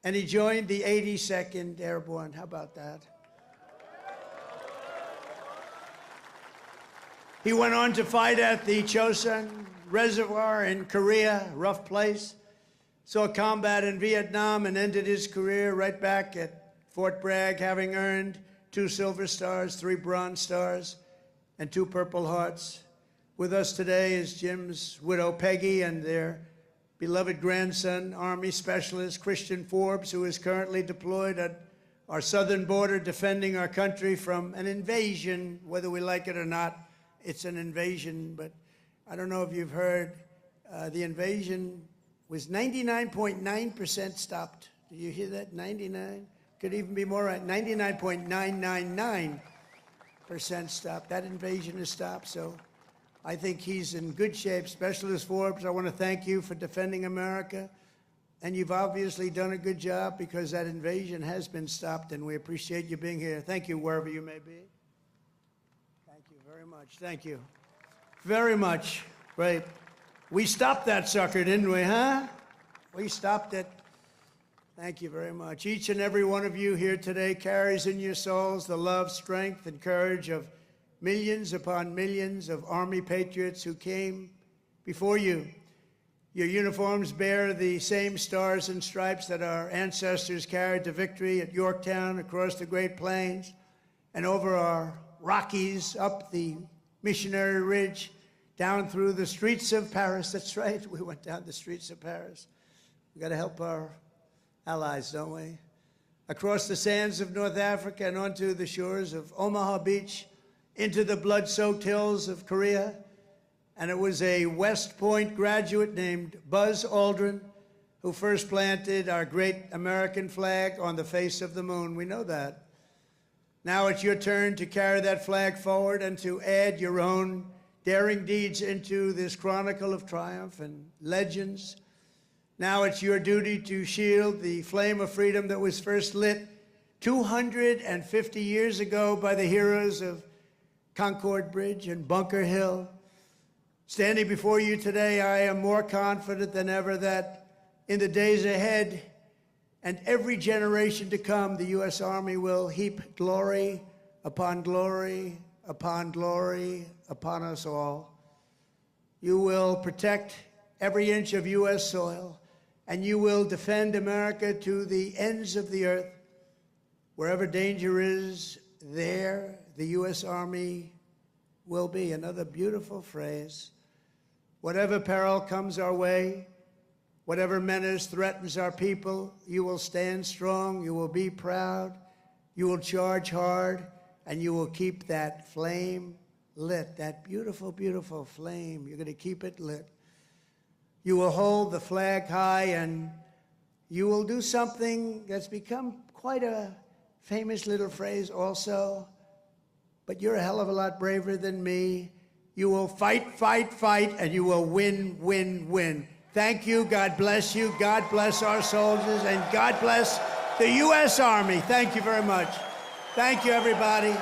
and he joined the 82nd Airborne. How about that? He went on to fight at the Chosin Reservoir in Korea, rough place. Saw combat in Vietnam and ended his career right back at Fort Bragg, having earned 2 Silver Stars, 3 Bronze Stars, and 2 Purple Hearts. With us today is Jim's widow, Peggy, and their beloved grandson, Army Specialist Christian Forbes, who is currently deployed at our southern border defending our country from an invasion, whether we like it or not. It's an invasion, but I don't know if you've heard, the invasion was 99.9% stopped. Do you hear that? 99? Could even be more right. 99.999% stopped. That invasion is stopped, so I think he's in good shape. Specialist Forbes, I want to thank you for defending America. And you've obviously done a good job because that invasion has been stopped, and we appreciate you being here. Thank you, wherever you may be. Thank you very much. Thank you very much. Great. We stopped that sucker, didn't we, huh? We stopped it. Thank you very much. Each and every one of you here today carries in your souls the love, strength, and courage of millions upon millions of Army patriots who came before you. Your uniforms bear the same stars and stripes that our ancestors carried to victory at Yorktown, across the Great Plains, and over our Rockies, up the Missionary Ridge, down through the streets of Paris. That's right, we went down the streets of Paris. We got to help our allies, don't we? Across the sands of North Africa and onto the shores of Omaha Beach, into the blood-soaked hills of Korea. And it was a West Point graduate named Buzz Aldrin who first planted our great American flag on the face of the moon. We know that. Now it's your turn to carry that flag forward and to add your own daring deeds into this chronicle of triumph and legends. Now it's your duty to shield the flame of freedom that was first lit 250 years ago by the heroes of Concord Bridge and Bunker Hill. Standing before you today, I am more confident than ever that in the days ahead and every generation to come, the U.S. Army will heap glory upon glory upon glory upon us all. You will protect every inch of U.S. soil, and you will defend America to the ends of the earth. Wherever danger is, there the U.S. Army will be. Another beautiful phrase. Whatever peril comes our way, whatever menace threatens our people, you will stand strong, you will be proud, you will charge hard, and you will keep that flame lit, that beautiful, beautiful flame. You're going to keep it lit. You will hold the flag high, and you will do something that's become quite a famous little phrase also, but you're a hell of a lot braver than me. You will fight, fight, fight, and you will win, win, win. Thank you. God bless you. God bless our soldiers, and God bless the U.S. Army. Thank you very much. Thank you, everybody.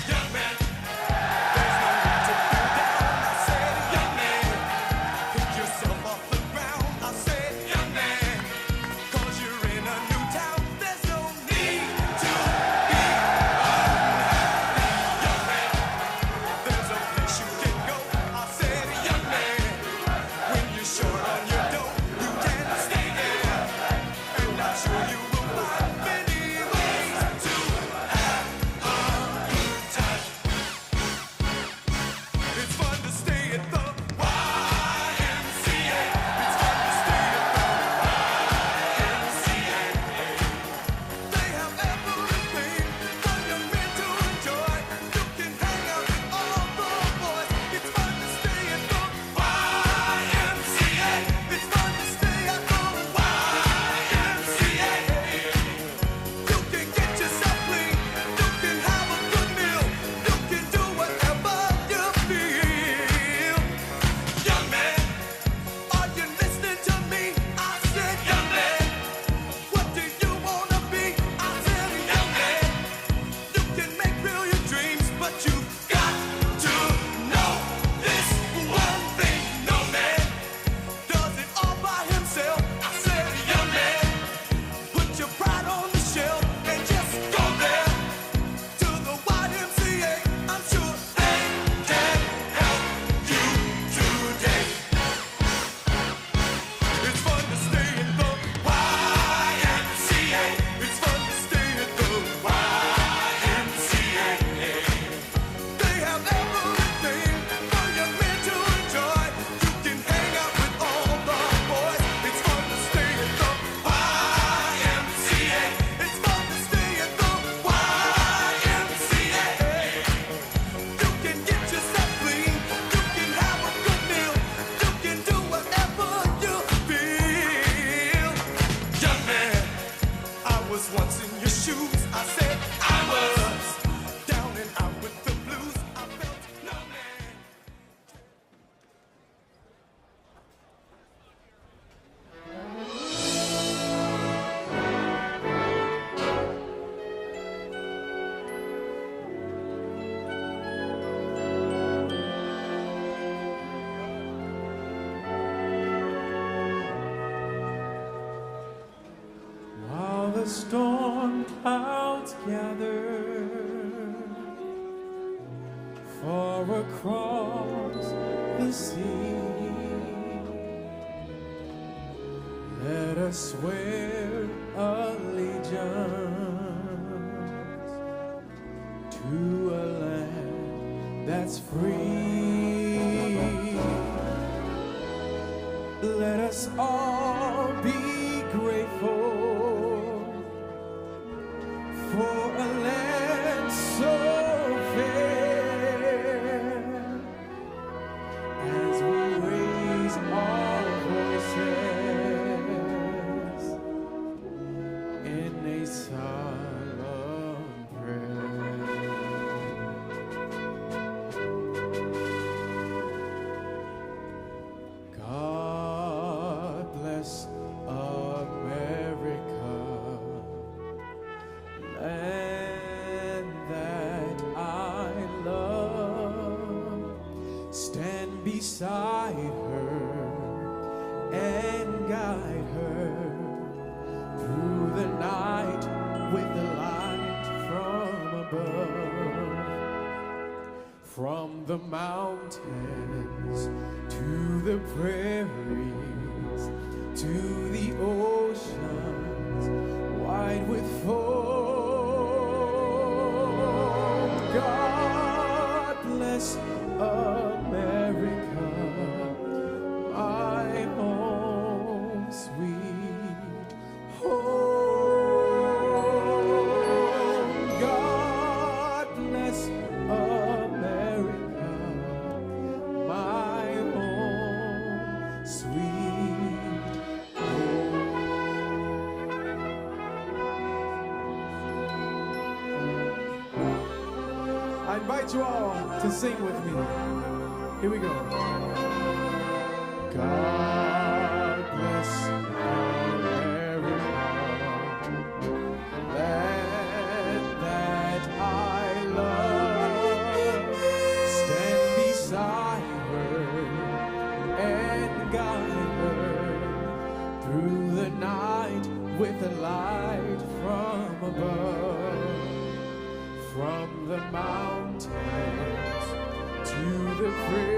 Young man, there's was in your shoes. I said I was down and out with the blues. I felt no man. While the storm clouds gather far across the sea, let us swear allegiance to a land that's free. Let us all be grateful for a land so fair, as we raise our voices in a solemn prayer. God bless America, land that I love. Stand beside her and guide her through the night with the light from above. From the mountains to the prairies, to the oceans wide with foam. God bless America, my home, sweet home. God bless America, my home, sweet home. I invite you all to sing with me. Here we go. God bless America, land that I love. Stand beside her and guide her through the night with the light from above. From the mountains to the prairies,